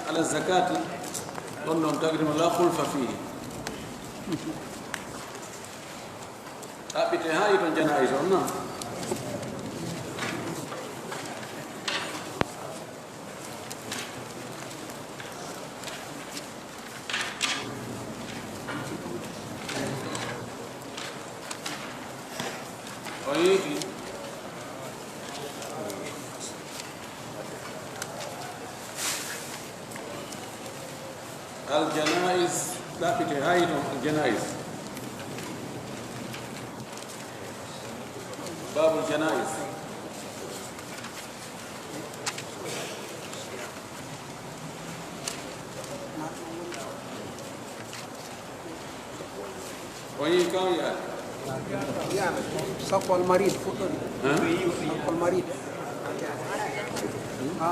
على الزكاة قلنا تقريبا لا خلف فيه. بتهاي من جنائز قلنا الجنائز لا بتهاي الجنائز باب الجنائز وين كان يعني سقوا المريض فطر سقوا المريض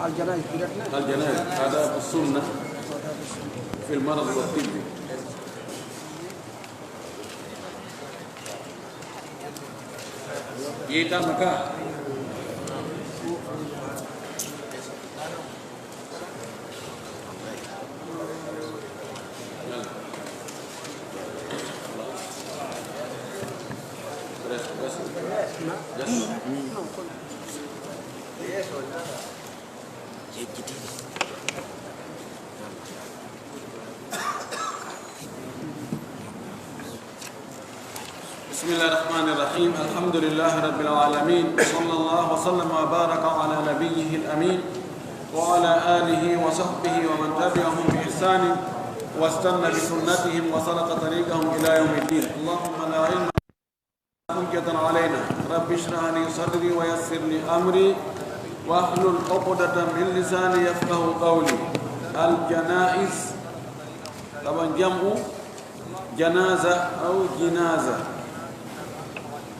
الجنائز الجنائز هذا السنة في المرض والطب. يتا مكا بسم الله الرحمن الرحيم. الحمد لله رب العالمين، صلى الله وسلم وبارك على نبيه الأمين وعلى آله وصحبه ومن تبعهم بإحسان واستنى بسنتهم وسلك طريقهم إلى يوم الدين. اللهم لا علم حجة علينا، رب اشرح لي صدري ويسر لي أمري واحلل عقدة من لساني يفقه قولي. الجنائز طبعا جمع جنازة أو جنازة،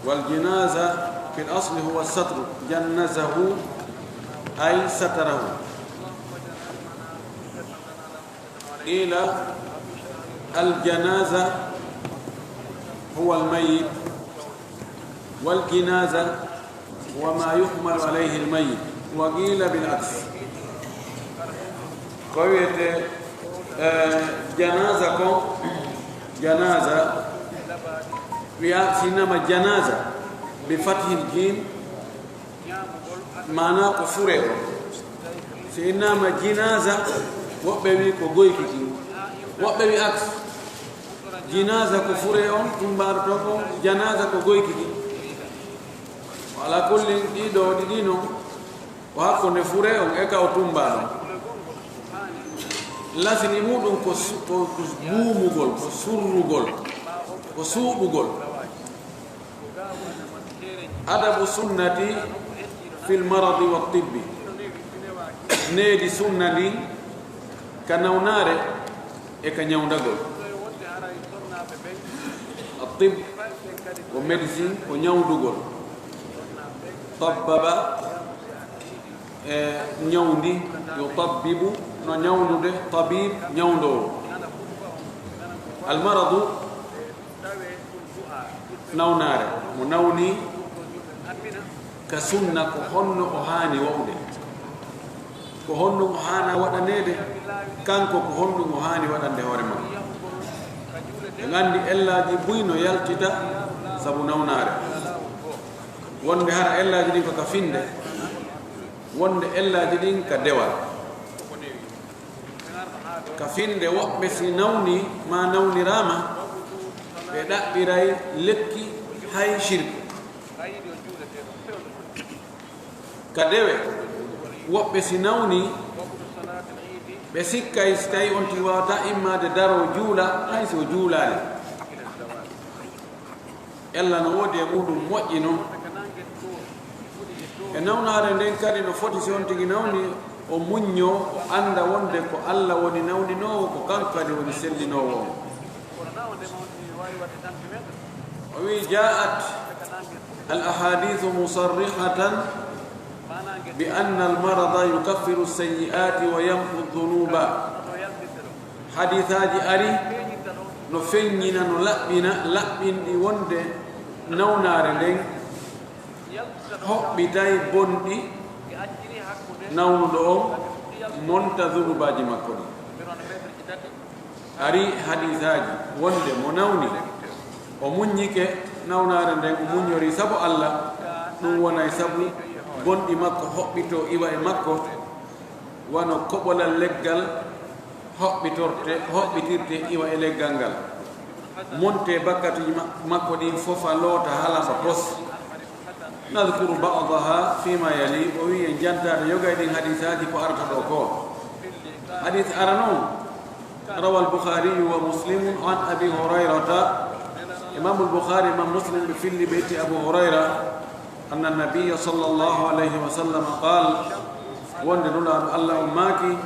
والجنازة في الأصل هو الستر، جنزه أي ستره. إلى الجنازة هو الميت، والجنازة وما يحمل عليه الميت، وقيل بالعكس. قوية جنازة جنازة ويأتينا جنازة بفتح الجيم معناه كفره. سينما جنازة وبيبي كوغوي كي وبيبي عكس جنازة كفره تمبارتو جنازة كوغوي كي. وعلى كل دينو وهاكو نفره اكا وتمبارو لازم يمودون كسبومغول كسرغول كسوبغول. أدب السنة في المرض والطب نادي سنة لي كنوناري إكنيوندغول. الطب وميديسين ونيوندغول. طبب نيوندي يطبب نيوندو طبيب نيوندو. المرض نوناري منوني كسنة كهون أهاني وأودي كهون أهانا وأدنيد كانكو كهون أهاني وأدنده هورما عندي إلا دي بوينو يالتدا سبو نوناري وند هار إلا دي كفيند وند إلا دي كدوال كفيند وقبسي نوني ما نوني راما بدا براي لكي هاي شرك كدوه وقبسي نوني بسيكا يستاي أنتي واتا إما دارو جولا هاي سو جولا إلا نودي يقولوا موجينو نونا رندين كاري نفوتي سيونتي نوني ومنيو أندا وندي كو الله وني نوني نو كو كانكاري وني سلي نو. وجاءت الأحاديث مصرحة بأن المرض يكفر السيئات ويمحو الذنوب. حديثاج أري نفنينا نلبنا لبن وند نونار لين هو بداي بوندي نون دوم monta dhunubaji makko ni ari hadisaji wonde mo nawni o muññike nawnare nden o muññori sabu Allah ɗum wonay sabu gonɗi makko hoɓɓito iwa e makko wano koɓolal leggal hoɓɓitirte iwa e leggal ngal monte bakkatuji makko ɗin fofa loota halaba pos nadkuru ba'daha fima yali o wi en jantade yogay ɗin hadisaji ko arata ɗo ko hadis arano روى البخاري ومسلم عن أبي هريرة إمام البخاري من مسلم في بيت أبو هريرة أن النبي صلى الله عليه وسلم قال وندل الله ماكي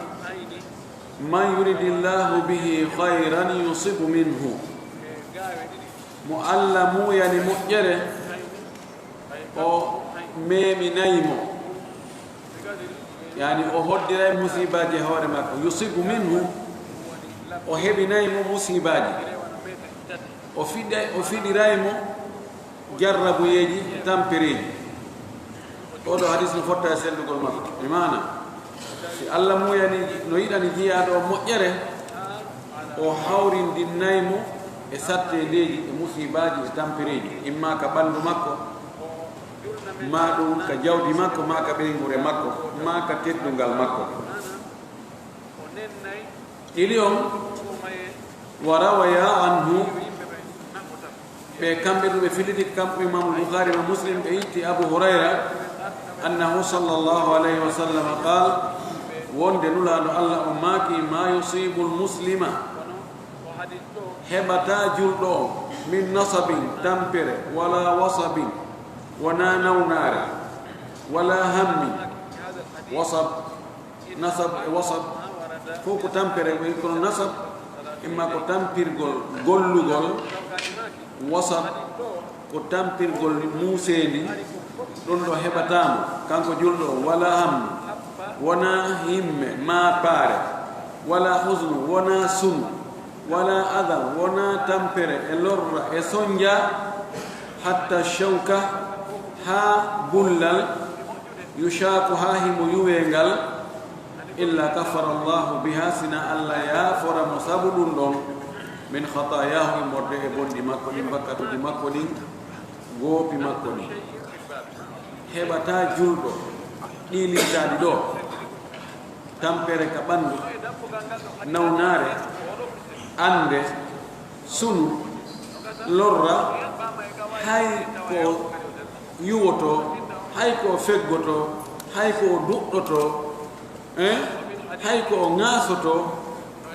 من يريد الله به خيرا يصيب منه معلم يعني مؤجره أو ميمي نايمو يعني أهدر مصيبات هور ماكو يصيب منه o heɓinaymo musibaji o fiɗiraymo jarrabuyeji tampireji oɗo hadis no fotta e sellugol makko mi mana si Allah muyani no yiɗani jiyaɗo moƴƴere o hawrindinnaymo e sattedeji e musibaji e tampireji imma ka ɓandu makko ma ɗum ka jawdi makko ma ka ɓeygure makko ma ka teddungal makko إليهم ورويا عنه بكمل بفلدك كم إمام البخاري ومسلم بيت أبو هريرة أنه صلى الله عليه وسلم قال وندنولا الله أماكي ما يصيب المسلم هبتا جلدو من نصب تمبر ولا وصب ولا نونار ولا هم وصب نصب وصب foko tampere ko nasab imma ko tampirgol gollugol wasab ko tampirgol musendi don do hebatamo kanko juldo wala ham wana himme ma pare wala huznu wana sum wala adha wana tampere e lorra e sonja hatta shauka ha bullal yushaku ha himu yuwengal إلا كفر الله بها سنا الله يا فرا مسابدون دون من خطاياه مرده بون دماغ دماغ دماغ go pimakoni hebata juldo ɗili tadi do tampere ka bandu nawnare ande sunu lorra hay ko yuwoto hay ko feggoto hay ko duɗɗoto hay ko ngasoto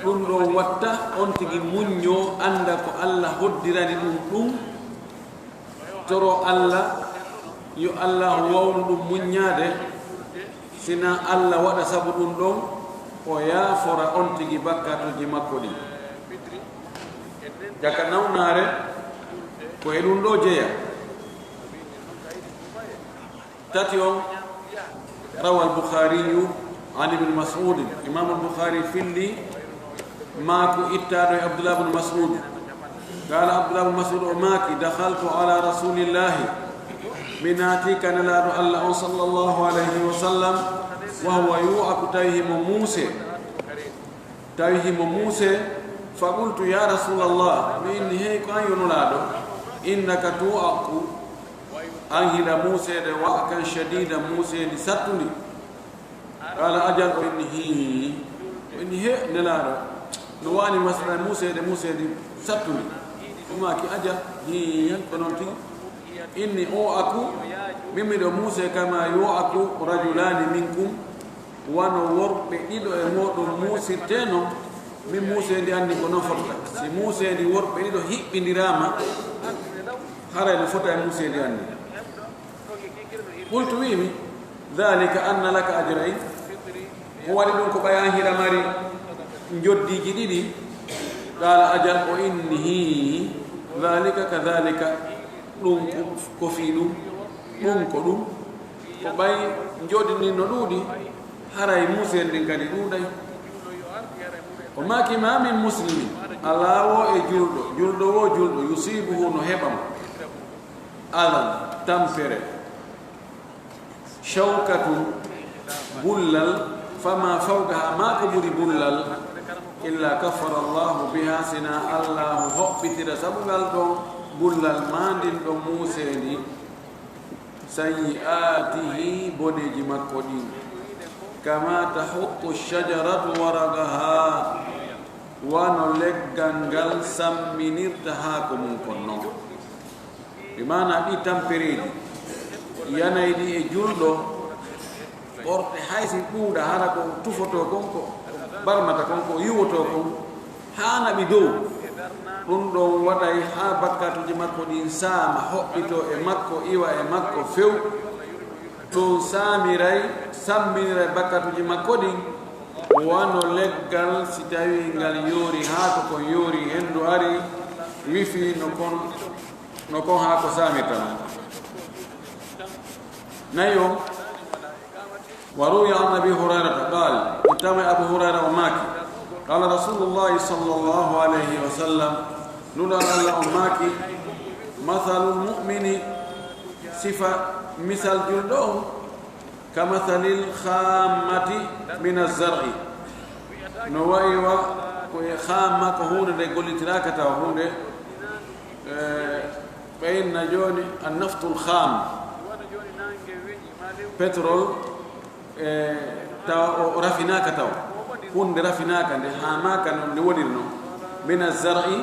ɗum ɗo watta on tigi muñño anda ko Allah hoddirani ɗum toro Allah yo Allah wawnu ɗum muññade sina Allah waɗa sabu ɗum ɗon o yaafora on tigi bakkatuji makko ɗi jaka nawnare ko e ɗum ɗo jeeya tati on rawa al-Bukhari عن ابن مسعود إمام البخاري في اللي ماكو إتادو عبد الله بن مسعود قال عبد الله بن مسعود ماكي دخلت على رسول الله بناتي كان لا الله صلى الله عليه وسلم وهو يوعك تيهم موسى فقلت يا رسول الله من هيك أن ينولادو إنك توعك أنهل موسى وعكا شديدا موسى لستني قال أجل إنه نلارو نواني مثلا موسى دي سبتني وما كي أجل هي كنونتي إني أوعكو ممن موسى كما يوعكو رجلان منكم ونور بإيدو أمور موسى تنو من موسى دي أني كنون فرطة سي موسى دي ور بإيدو هيك بندراما خارج الفرطة موسى دي أني قلت ويمي ذلك أن لك أجرين هو لدن كو بيان هيرا ماري نجودي جديدي قال أجل وإنه ذلك كذلك ɗum ko fi ɗum ɗum ko ɗum ko ɓay joɗini no ɗuuɗi haray musen ndin kadi ɗuuɗay o maki ma min muslimin ala wo e julɗo wo julɗo yusibuhu no heɓamo alan tampere shawkatu bullal فما فوقها ما كبري بلل إلا كفر الله بها سنا الله هبتر سبغال دون بلل ماندين دون موسيني سيئاته بنيجي مكودين كما تحط الشجرة ورقها ونلقنقل سمينير تهاكم كنو بمعنى دي تمبريد ينايدي جولدو orte haysi ɓuuɗa hara ko tufoto konko barmata konko yiwoto kon hana ɓi dow ɗum ɗon waɗay ha bakkatuji makko ɗin saama hoɓɓito e makko iwa e makko few ɗum saamiray samminiray bakkatuji makko ɗin wano leggal si tawi ngal yoori ha ko kon yoori hendu ari wifi no kon ha ko saamirtano nayo وروي عن ابي هريره قال اتم ابو هريره وماكي قال رسول الله صلى الله عليه وسلم نودى الله ماكي مثل المؤمن صفه مثل جلده كمثل الخامه من الزرع نوائوا خامه كهون دي قلتراكتا وهون بين جوني النفط الخام بترول taw rafinaka taw hunde rafinaka nde hamaka non nde wonirno min azar'i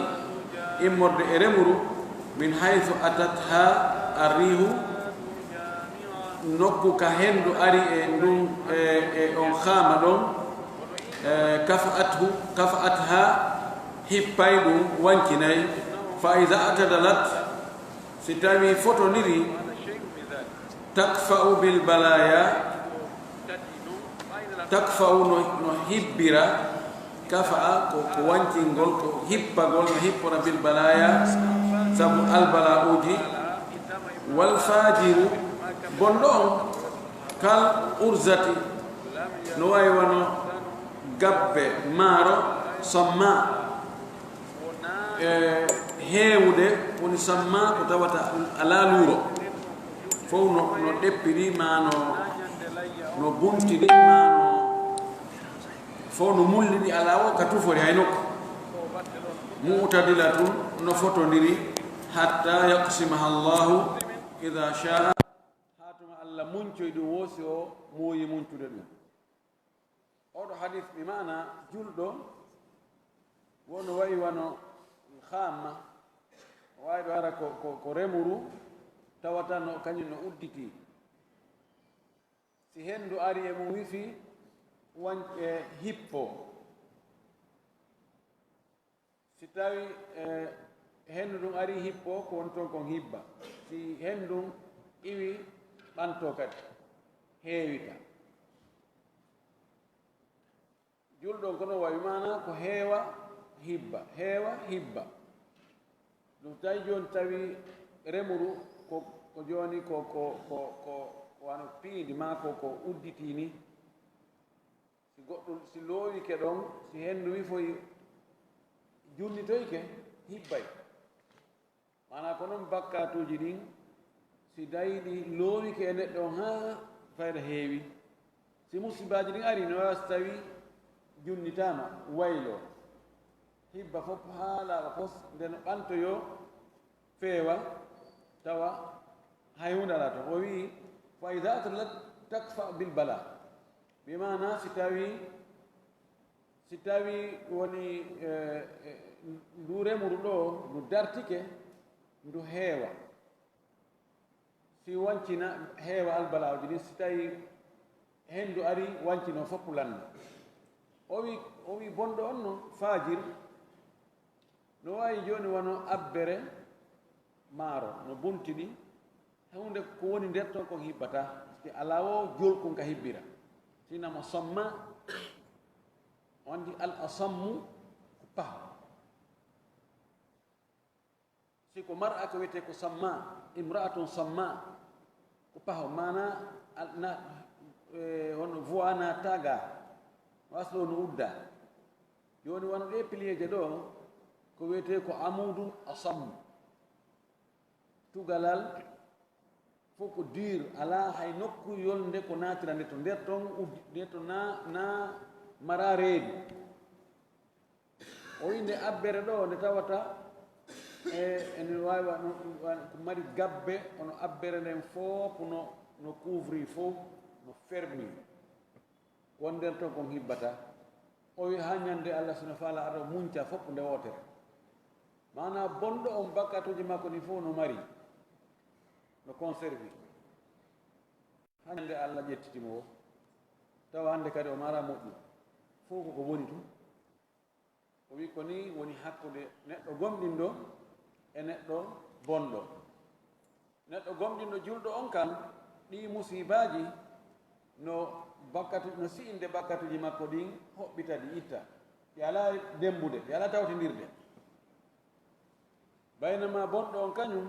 immorde e remuru min haythu atatha arrihu nokku ka hendu ari e ndum e on khama ɗon kafa'atha hippay ɗum wankinayi fa ida atadalat si tawi fotoniri takfa'u bil balaya takfa'u no hibbira kafa'a ko wankingol ko hippagol no hippora bil balaya sabu al bala'uji wal fajiru bondo on kal urzati no way wano gabbe maro samma heewude woni samma ko tawata ala luro fo no deppiri ma no buntidi ma fo no mullidi ala o ka tufori hay nokku mu'tadilatun no fotondiri hatta yaqsimaha Allah idha sha'a hatuma alla muncoyɗi woosi o mooyi muncude ɗum oɗo hadith mi mana julɗo wono wayi wano khamma wawi ɗo ara ko remuru tawata no kañum no udditi si hendu ari e mum wifi hippo si tawi hendu ɗum ari hippo ko won toon kon hibba si hendu iwi ɓanto kadi heewita julɗon kono wawi mana ko heewa hibba ɗum tawi joni tawi remuru ko joni ko wano piindi ma ko udditini si goɗɗum si loowike ɗon si hendu wifoyi junnitoyke hibbay mana ko noon bakkatuji ɗin si dayiɗi loowike e neɗɗo on ha fayda heewi si musibaji ɗin ari no wawa so tawi junnitama waylo hibba fof ha laaɓa pos nde no ɓantoyo feewa tawa hay hunde ala toon o wii fa ida atlat takfa bil bala bimana si tawi woni ndu remuru ɗo ndu dartike ndu heewa si wancina heewa albalawji ɗin si tawi hendu ari wancino foppu landa o wi bonɗo on noon fajir no wawi joni wono abbere maaro no bunti ɗi hunde ko woni nder toon kon hibbata si ala o jolkon ka hibbira sinamo samma wandi al asammu ko paho si ko mar'a ko wiyete ko samma imra'atun samma ko paho mana hono voix na taga waslo no udda joni wona ɗe pilieje ɗo ko wiyete ko amudu asammu tugalal fof ko dur ala hay nokku yolnde ko natira nde to nder ton nde to na mara reedi o wi nde abbere ɗo nde tawata ene wawi ko mari gabbe ono abbere nden fof no couvri fof no fermi won nder ton kon hibbata o wi ha ñande Allah subhanahu wa ta'ala aɗa munca fof nde wotere mana bonɗo on bakkatuji makko ni fof no mari no conservi ha ñande Allah ƴettitimo o tawa hande kadi o mara moƴƴu fof koko woni tum o wi ko ni woni hakkude neɗɗo gomɗinɗo e neɗɗo bonɗo neɗɗo gomɗinɗo julɗo on kam ɗi musibaji no si'inde bakkatuji makko ɗin hoɓɓita ɗi itta ɗi ala dembude ɗi ala tawtindirde baynama bonɗo on kañum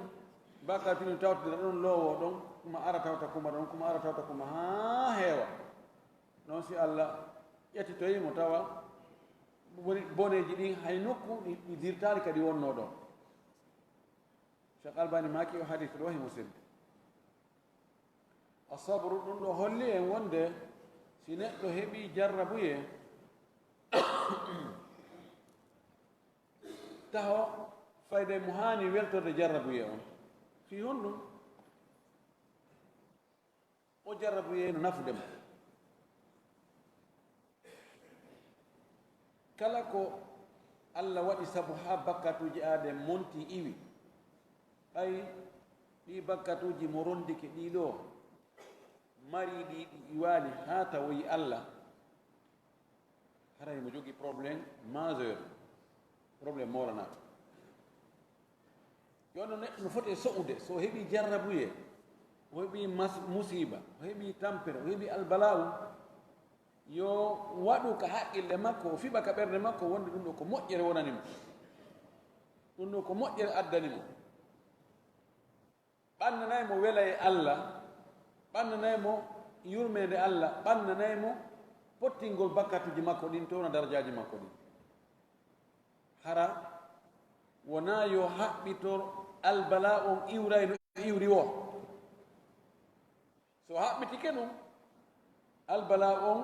bakkatuni tawtidira ɗon loowo ɗon kuma ara tawta kuma ɗon kuma ara tawta kuma ha heewa noon si Allah ƴettitoyimo tawa woni boneji ɗin hay nokku ɗi dirtali kadi wonno ɗon Cheikh Albani maki o hadith ɗo he musidɓe asabru ɗum ɗo holli en wonde si neɗɗo heɓi jarrabuye taho fayde mo hani weltorde jarrabuye on fi honɗum o jarrabuye no nafudema kala ko Allah waɗi sabu ha bakkatuji aden monti iwi ay ɗi bakkatuji mo rondike ɗiɗo mari ɗi iwali ha tawoyi Allah haray mo jogui probléme majeur probléme moranato yono neɗɗo no foti e so'ude so heeɓi jarrabuye o heeɓi musiba o heeɓi tampere o heeɓi albala'u yo waɗu ka haqqille makko o fiɓa ka ɓerde makko wonde ɗum ɗo ko moƴƴere wonanimo ɗum ɗo ko moƴƴere addanimo ɓannanaymo wela e Allah ɓannanaymo yurmede Allah ɓannanaymo pottingol bakkatuji makko ɗin to no darajaji makko ɗin hara wona yo haɓɓitor albala on iwray no iwri o so haɓɓitike ɗum albala on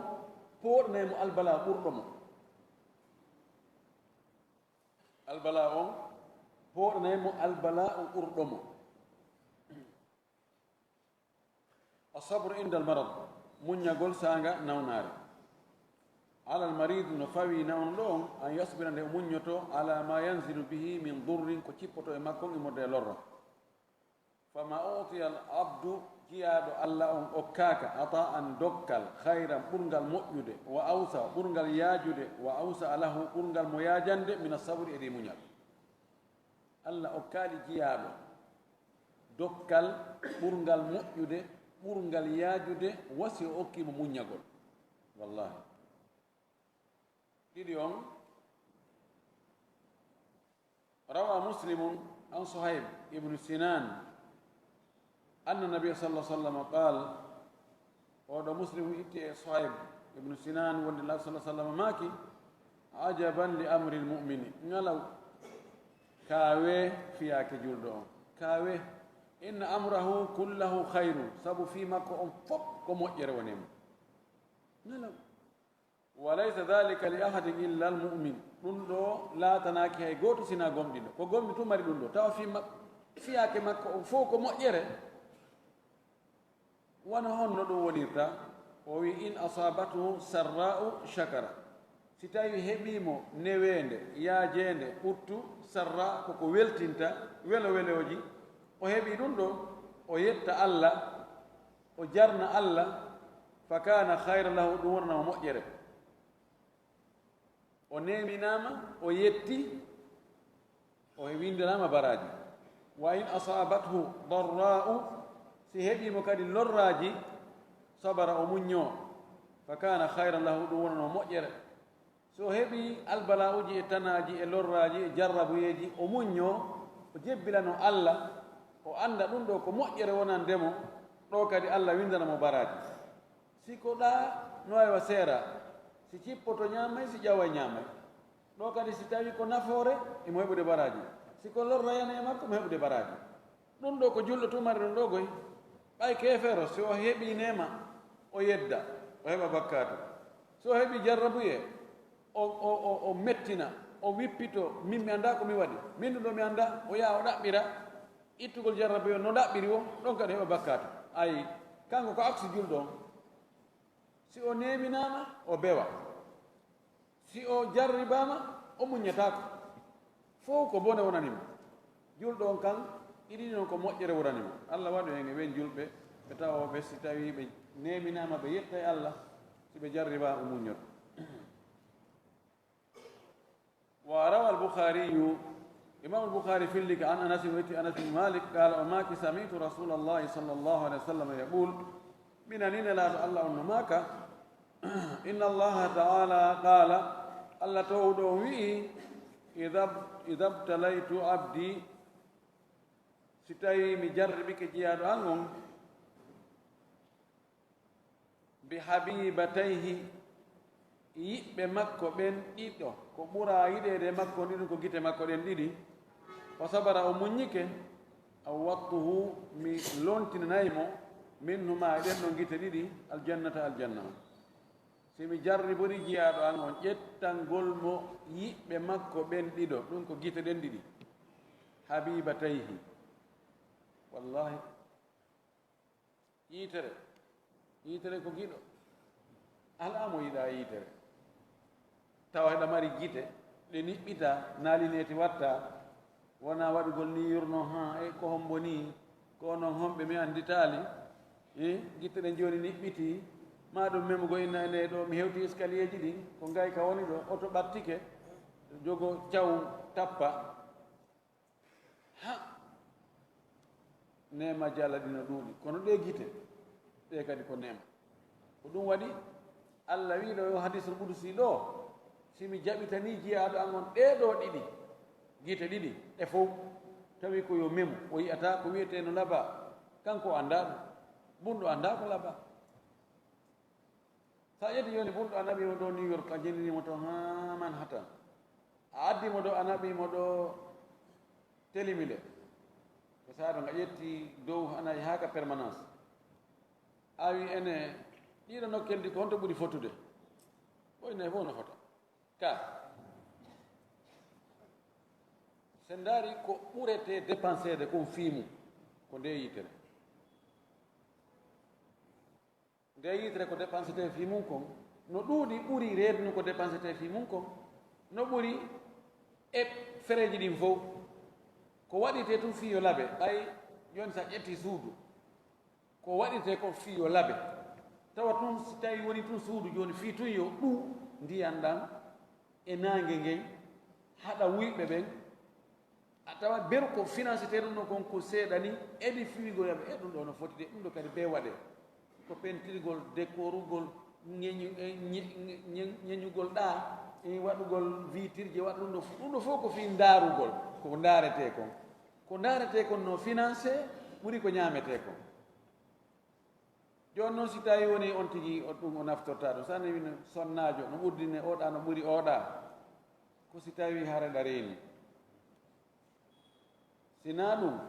poɗnaymo albala ɓurɗo mo albala on poɗnaymo albala on ɓurɗo mo asabru inda almarad muññagol sanga nawnare ala almarid no fawi nawno ɗo on an yasbira nde muññoto ala ma yanzilu bihi min durrin ko cippoto e makko imode lorra fama utiya al abdu jiyaɗo Allah on okkaka ata an dokkal hayran ɓurgal moƴƴude wa awsa ɓurgal yaajude wa awsa alahu ɓurgal mo yaajande min asabri edi muñal Allah okkali jiyaɗo dokkal ɓurgal moƴƴude ɓurgal yaajude wasi o okkimo muññagol wallahi ɗiɗi on rawa muslimun an Suhayb ibnu Sinan anna nabiya sallallahu alaihi wasallam qal oɗo muslimu itti e Suhayb ibnu Sinan wonde la sallallahu alaihi wasallam maki ajaban li amri lmumini ngalaw kaawe fiyake julɗo on kaawe inna amrahu kullahu khayru sabu fi makko on fof ko moƴƴere wonimo ngalaw walaysa dhalika li ahadin illa almumin ɗum ɗo laatanaki hay goto sina gomɗiɗo ko gomɗi tu mari ɗum ɗo tawa fiyake makko on fof ko moƴƴere wona honno ɗum wonirta o wi in asabatuhu sarra'u shakara si tawi heɓimo newende yaajende ɓurtu sarra koko weltinta welo weloji o heɓi ɗum ɗo o yetta Allah o jarna Allah fa kana hayra lahu ɗum wonanamo moƴƴere o neminama o yetti o windanama baraji wa in asabathu darra'u si heɓimo kadi lorraji sabara o muñño fa kana hayran lahu ɗum wonanamo moƴƴere so heɓi albala'uji e tanaji e lorraji e jarrabuyeji o muñño o jebbilano Allah o anda ɗum ɗo ko moƴƴere wonandemo ɗo kadi Allah windanamo baraji siko ɗa no wawi wa seera si cippoto ñamay si ƴawa ñamay ɗo kadi si tawi ko nafoore emo heɓude baraji siko lorrayana e makko mo heɓude baraji ɗum ɗo ko julɗo tumari ɗum ɗo goy ɓay kefero so heɓi nema o yedda o heɓa bakkatu so heɓi jarrabuye o mettina o wippito min mi anda ko mi waɗi min ɗum ɗo mi anda o yaha o ɗaɓɓira ittugol jarrabuye no ɗaɓɓiri o ɗon kadi heɓa bakkatu ayi kanko ko aksi julɗo on si o neminama o bewa si o jarribama o muññatako fof ko bone wonanimo julɗo on kan iɗini noon ko moƴƴere wonanimo allah waɗu hen e ɓen julɓe ɓe tawoɓe si tawi ɓe neminama ɓe yetta e allah si ɓe jarriba o muññoto wa rawa alboukhariyu imam البخاري في اللي عن أنس ويتي أنس بن مالك قال وماك سمعت رسول الله صلى الله عليه وسلم يقول من أنين لا الله أنماك إن الله تعالى قال الله تودوي إذا ابتليت عبدي ستاي مجربك جياد عنهم بحبيبتيه yiɓɓe makko ɓen ɗiɗo ko ɓura yiɗede makko ɗiɗum ko gite makko ɗen ɗiɗi o sabara o muññike aw wattuhu mi lontinanaymo min huma e ɗen ɗon gite ɗiɗi aljannata aljanna o si mi jarribori jiyaɗo an on ƴettangol mo yiɓɓe makko ɓen ɗiɗo ɗum ko gite ɗen ɗiɗi habibatayhi wallahi yitere ko giɗo ala mo yiɗa yitere tawa heɗa mari gite ɗe niɓɓita naalineti watta wona waɗugol ni yurno ha e ko hombo ni ko noon homɓe mi anditali gite ɗe joni niɓɓiti ma ɗum memugo inna ene ɗo mi hewti escalier ji ɗi ko ngay ka woni ɗo oto ɓattike jogo caw tappa ha nemaji allah ɗino ɗuuɗi kono ɗe gite ɗe kadi ko nema ko ɗum waɗi allah wiɗo yo hadisul qudusi ɗo simi jaɓitani jiyaɗo an on ɗeɗo ɗiɗi gite ɗiɗi e fof tawi ko yo memu o yiyata ko wiyete no laba kanko anda ɗum bunɗo anda ko laba sa ƴetti joni bunɗo anaɓimo ɗo New York a jenninimo to ha Manhattan a addimo ɗo anaɓimo ɗo Télémile ko saɗo nga ƴetti dow anayi haka permanence a wi ene ɗiɗo nokkeldi ko honto ɓuri fottude ɓoynayi fof no fota ka sen daari ko ɓurete dépensede kon fiimu ko nde yitere ko dépensete fiimum kon no ɗuuɗi ɓuri reeduno ko dépensete fiimum kon no ɓuri e fereji ɗin fof ko waɗite tun fiyo laaɓe ɓay joni sa ƴetti suudu ko waɗite ko fiyo laaɓe tawa tun si tawi woni tun suudu joni fi tun yo ɗu ndiyan ɗan e nangue ngel haɗa wuyɓe ɓen a tawa beru ko financete ɗum ɗo kon ko seeɗa ni eɗi fiwigol yaɓe e ɗum ɗo no foti de ɗum ɗo kadi be waɗe ko pentirgol décorugol ñeñugol ɗa e waɗugol vitirje waɗa ɗum ɗo fof ko fi daarugol ko daarete kon ko daarete kon no financé ɓuri ko ñamete kon joni noon si tawi woni on tigi ɗum o naftorta ɗum sanne wino sonnajo no ɓurdine oɗa no ɓuri oɗa ko si tawi haraɗa reeni sina ɗum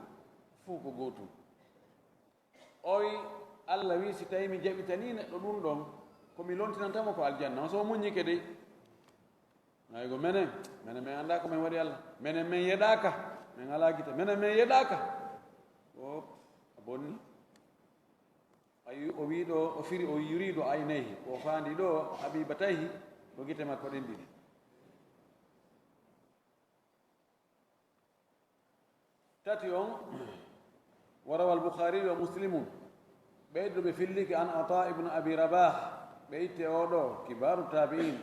fuu ko gotum oyi allah wi si tawi mi jaɓitani neɗɗo ɗum ɗon komi lontinantamo ko aljanna on so muññike dey aygo minen min anda ko min waɗi allah minen min yeɗaka min ala guite minen min yeɗaka o a bonni o wi ɗo o firi o yuriɗo aynayhi o faandi ɗo habibatayhi ko guite makko ɗen ɗiɗi tati on warawa alboukhari wa muslimun ɓeyɗo ɓe filliki an ata ibnu abi rabah ɓe itte oɗo kibaru tabiin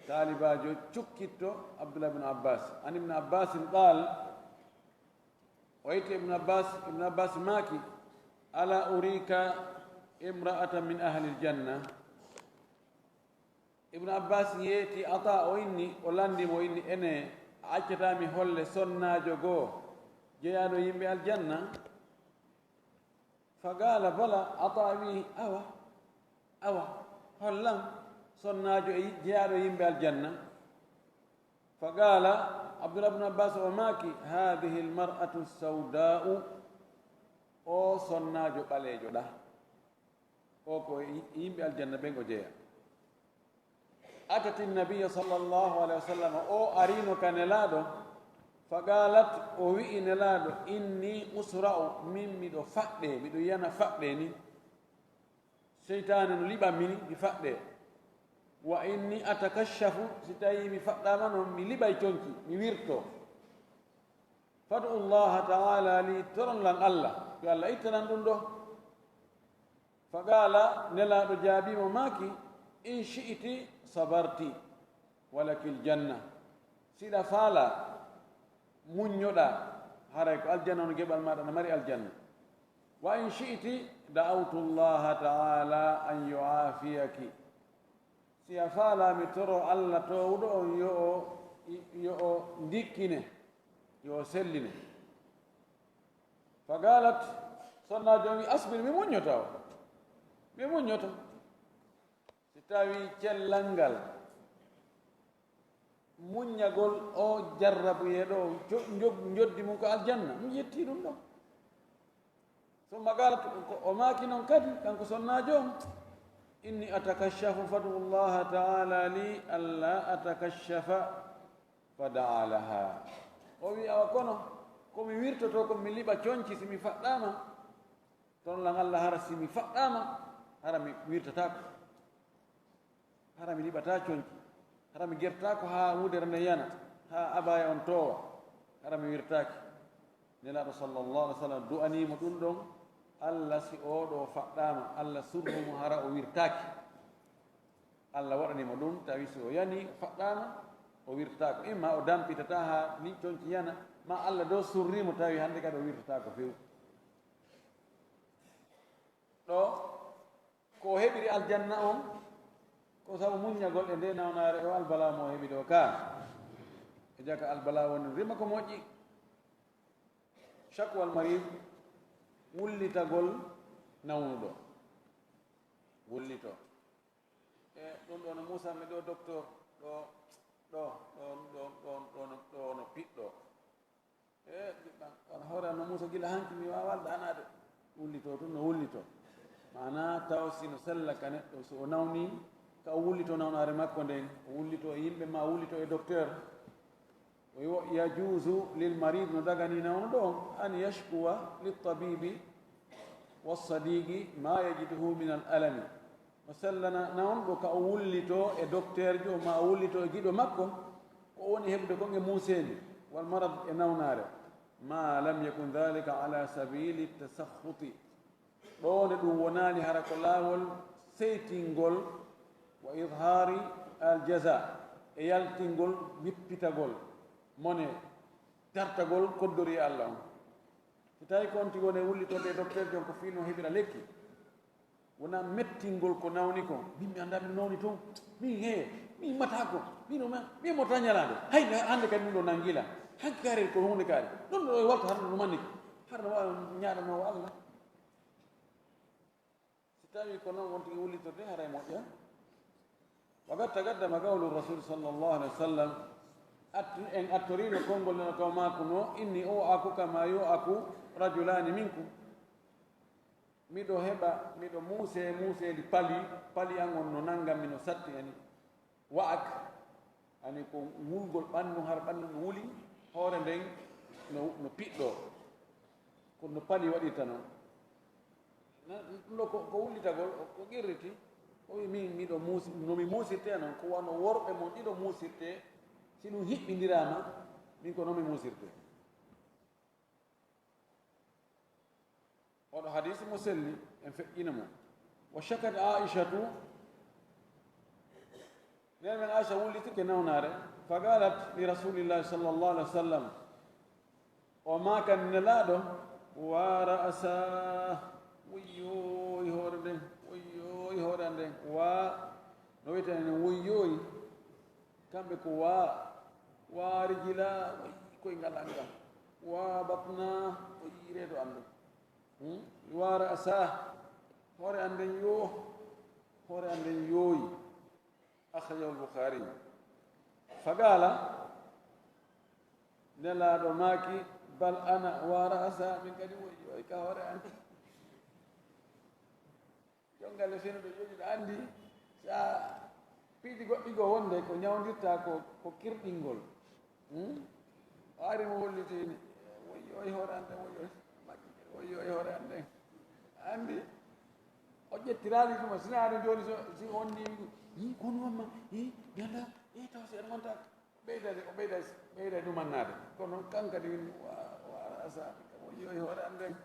talibajo cukkitto abdoulah ibnu abbas an ibnu abbasin qal o itte ibnu abbas maaki ala urika imra'atan min ahli ljanna ibnu abbas yeeti ata o inni o landimo o inni ene accatami holle sonnajo goo jeyaɗo yimɓe aljanna fa gala bala ata wi awa hollam sonnajo e jeyaɗo yimɓe aljanna fa gala abdoulah ibnu abbas o maaki hadihi lmar'atu sawda'u o sonnajo ɓaleejo ɗa o ko yimɓe aljanna ɓen o jeeya atati nabiya sallllahu alayhi wa sallam o arino ka nelaaɗo fa galat o wi'i nelaaɗo inni usra'u min miɗo faɗɗe miɗo yiyana faɗɗe ni seytane no liɓanmini mi faɗɗe wa inni atakashafu si tawi mi faɗɗama noon mi liɓay conki mi wirto fadu llaha taala li toronlan allah yo allah ittanan ɗum ɗo fa gaala nelaaɗo jaabimo maaki in shi'iti sabarti walakil janna siɗa faala muññoɗa haray ko aljanna no geɓal maɗa no mari aljanna wa in shi'iti da'awtu llaha taala an yu'afiyaki si a faalami toro allah towɗo on yo o ndikkine yo o selline fa galat sonnajo wi asbir mi muññota o mi muññota si tawi cellal ngal muññagol o jarrabuyeɗo joddi mum ko aljanna mi yetti ɗum ɗo summa galat o maaki noon kadi kanko sonnajo on inni atakashafu fadu llaha taala li alla atakashafa fa daa laha o wi awa kono komi wirtoto komi liɓa coñci simi faɗɗama toon lan allah hara simi faɗɗama hara mi wirtatako hara mi liɓata coñci hara mi gertako ha wudere nde yana ha abaya on towa hara mi wirtaki nelaɗo sallllahu alih w sallam du'animo ɗum ɗon allah si oɗo faɗɗama allah surnumo hara o wirtaki allah waɗanimo ɗum tawi si o yani faɗɗama o wirtako imma o dampitata ha ni coñci yana ma allah do surrimo tawi hande kadi o wirtatako few ɗo ko heɓiri aljanna on ko sabu muññagol e nde nawnare o albala mo heɓi ɗo ka e jaka albala woni rima ko moƴƴi chakwal marid wullitagol nawnuɗo wullito e ɗum ɗo no musanmi ɗo docteur ɗo no piɗɗo e ɓiɓɓan kono hawre no musa gila hanki mi wawa waldanade wullito tun no wullito mana taw sino sella ka neɗɗo so o nawni ka o wullito nawnare makko nden o wullito e yimɓe ma wullito e docteur o yajuusu lil marid no dagani nawnuɗo on an yashkuwa liltabibi wassadigi ma yajiduhu min al alami o sellana nawnɗo ka o wullito e docteur jo ma o wullito e giɗo makko ko woni heɓde kon e musendi wal marad e nawnare ma lam yakun dhalika ala sabili tasakhuti ɗo nde ɗum wonani hara ko laawol seytingol wa idhari aljaza e yaltingol wippitagol mone tartagol koddori e allah on so tawi ko on tigone wullitode e docteur jon ko fiino heɓira lekki wona mettingol ko nawni ko min mi annda min nawni toon min min matako min mota ñalade hay hande kadi min ɗo nangila hanki kaari ko hunde kaari ɗon ɗo walta harɗo no manni harɗo wawa ñaɗanowo allah si tawi ko noon won tigi wullitorde haray moƴƴa wagat tagaddama gawlu rasul sallllahu alih wa sallam en attorino konngol neno kaw mako no inni o aku kama yo aku rajulani minkum miɗo heɓa miɗo muusedi pali an on no nangammi no satti ani wa'ak ani ko wulgol ɓandu har ɓandu no wuli hoore nden no piɗɗo kono pali waɗirta noon ɗum ɗo ko wullitagol ko qirriti o wi min miɗo nomi muusirte noon ko wano worɓe mon ɗiɗo muusirte si ɗum hiɓɓidirama min ko nomi muusirte oɗo hadise mo selli en feƴƴina mo wa chakat aishatu nen men aicha wullitike nawnare fa galat li rasulillahi sallllahu alih wa sallam o makan nelaɗo wa ra'asa wuyyoyi hoore nden wuyyoyi hoore an nden wa no wiyetene wuyyoyi kamɓe ko waari jila koye ngalanga wa batna o yiireeɗo anndu waara asa hoore an nden hoore an nden yooyi akhrajahu lbukhari fagala nelaaɗo maaki bal ana warasa min kadi woy ka hore an jongal seno do jogi andi sa piidi goɗɗi go wonde ko ñawdirta ko kirɗingol ari mo hollitini woy hore an den woy hore an den andi o ƴettirali ɗuma sina aɗa joni si onni yi kono wamma yi ganda taw si aɗa gonta ɓeydade o ɓeyda ɗumannade kono kankadi win wa asaɓe woy hore an den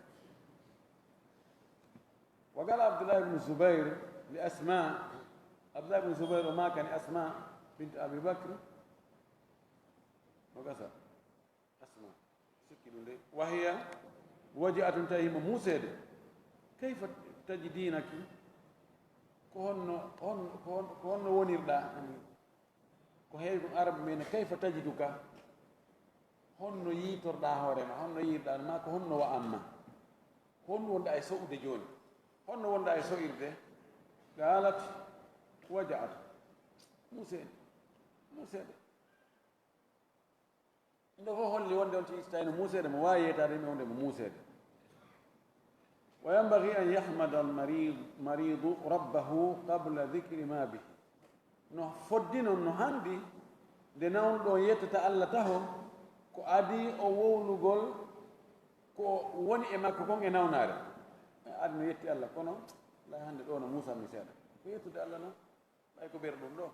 وقال عبد الله بن الزبير لأسماء عبد الله بن الزبير وما كان أسماء بنت أبي بكر وقصر أسماء سكين وهي وجأة تهيم موسى كيف تجدينك كهن ونردا كهيب عرب من كيف تجدك هن يتردا هورما هن يردا ما كهن وأما هن وندا يسوء دجون هن وندا يسوء إرده قالت وجعت موسى ndofo holli wonde on tistayno muusede mo wawi yeytade mi wonde mo muusede وينبغي أن يحمد المريض ربه قبل ذكر ما به no foddino no handi nde nawɗo yettata Allah taho ko adi o wownugol ko woni e makko kon e nawnare adi no yetti Allah kono lay hande ɗo no musanmi seeɗa ko yettude Allah noon ɓay ko ɓeer ɗum ɗo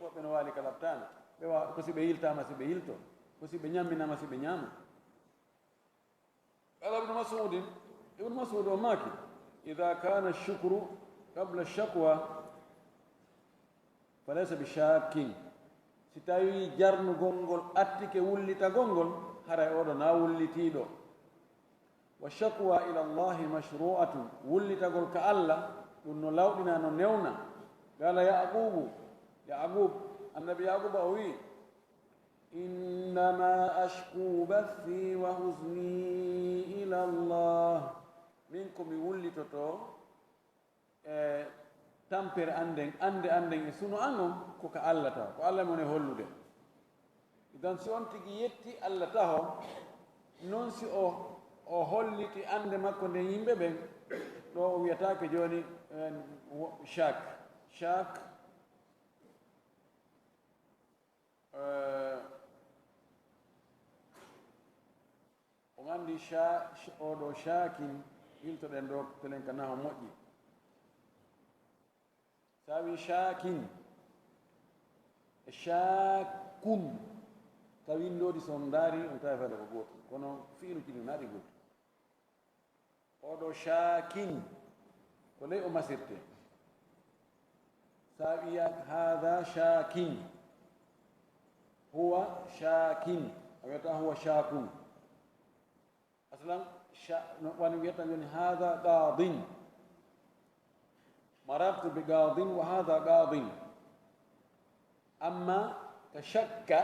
woɓɓe no waali ka labtana ɓe ko si ɓe yiltama si ɓe yilto ko si ɓe ñamminama si ɓe ñaama قال ابن مسعود وماكي إذا كان الشكر قبل الشكوى فليس بشاك ستاوي جرن غونغول أتيك وليتا غونغول هراي أودو نا وليتيدو والشكوى إلى الله مشروعة وليتا غول كالله دون لاودنا نيونا قال يعقوب النبي يعقوب أوي إنما أشكو بثي وحزني إلى الله منكم يولي توتو تامبر أندن سنو أنو كوكا الله تاو كو الله من يهولو دي إذن سيون تيجي يتي الله تاو نون سي o holliti ande makko nde yimɓe ɓen ɗo o wiyatake joni shak o andi oɗo shakin hiltoɗen ɗo telen ka naho moƴƴi sa wi shakin e shakun ka windodi son daari on tawi fede ko goto kono fiilu ciɗi naaɗi goto oɗo shakin ko ley o masirte sa wiya hada shakin huwa shakin a wiyata huwa shakun aslan wani wiyata joni hada qadin marartu bi qadin wa hada qadin amma ka shakka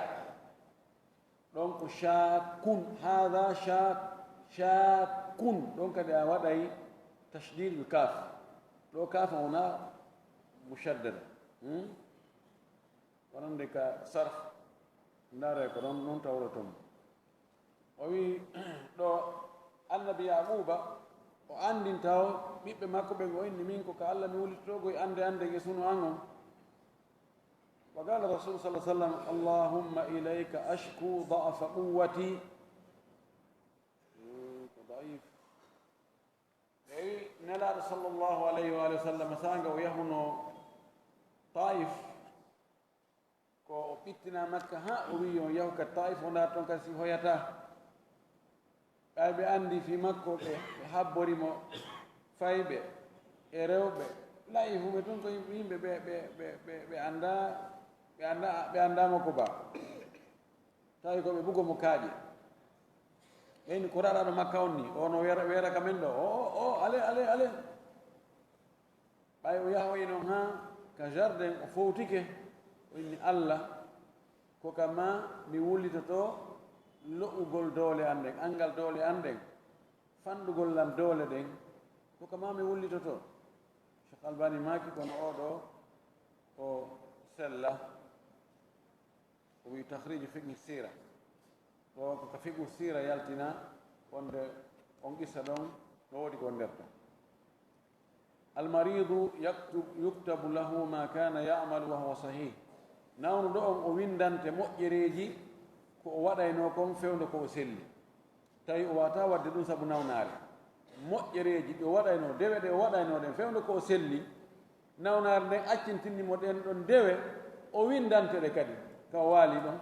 ɗon ko shakun hada shakun ɗon kadi a waɗay tashdid bil kaf ɗo kafa wona mushaddada wonande ka sarf ndare ko ɗon noon tawroton o wi ɗo annabi yaquba o andin taw ɓiɓɓe makko ɓe o inni min ko ka Allah mi wulitogo e ande e sunu an on wa qala rasul sallah sallam allahumma ilayka ashku da'afa quwwati ko daif ewi nelaɗo sallllahu alayhi wa sallam sanga o yahuno taif ko o ɓittina makka ha o wi on yahu ka taif o nda toon kasi hoyata ɓay ɓe andi fi makko ɓe habborimo fayɓe e rewɓe layi fu ɓe toon ko yimɓe ɓe andama ko ba tawi koɓe ɓugomo kaaƴe ɓeyni ko raɗaɗo makka on ni ono weera ka men ɗo o ale ɓay o yahoyi noon ha ka jardin o fowtike o inni Allah ko kama mi wullitoto lo'ugol doole an ɗen angal doole an ɗen fanɗugol lam doole ɗen ko kama mi wullitoto Cheikh Albani maki kono oɗo o sella o wi tahriju fiqhi sira ɗo ko ka fiqhu sira yaltina wonde on qissa ɗon no woodi ko nderta almaridu yuktabu lahu ma kana yamalu wa huwa sahih nawnuɗo on o windante moƴƴereeji ko o waɗayno kon fewde ko o selli tawi o wata wadde ɗum sabu nawnaare moƴƴereeji ɗi o waɗayno dewe ɗe o waɗayno ɗen fewde ko o selli nawnaare nden accintinnimo ɗen ɗon dewe o windante ɗe kadi ka o waali ɗon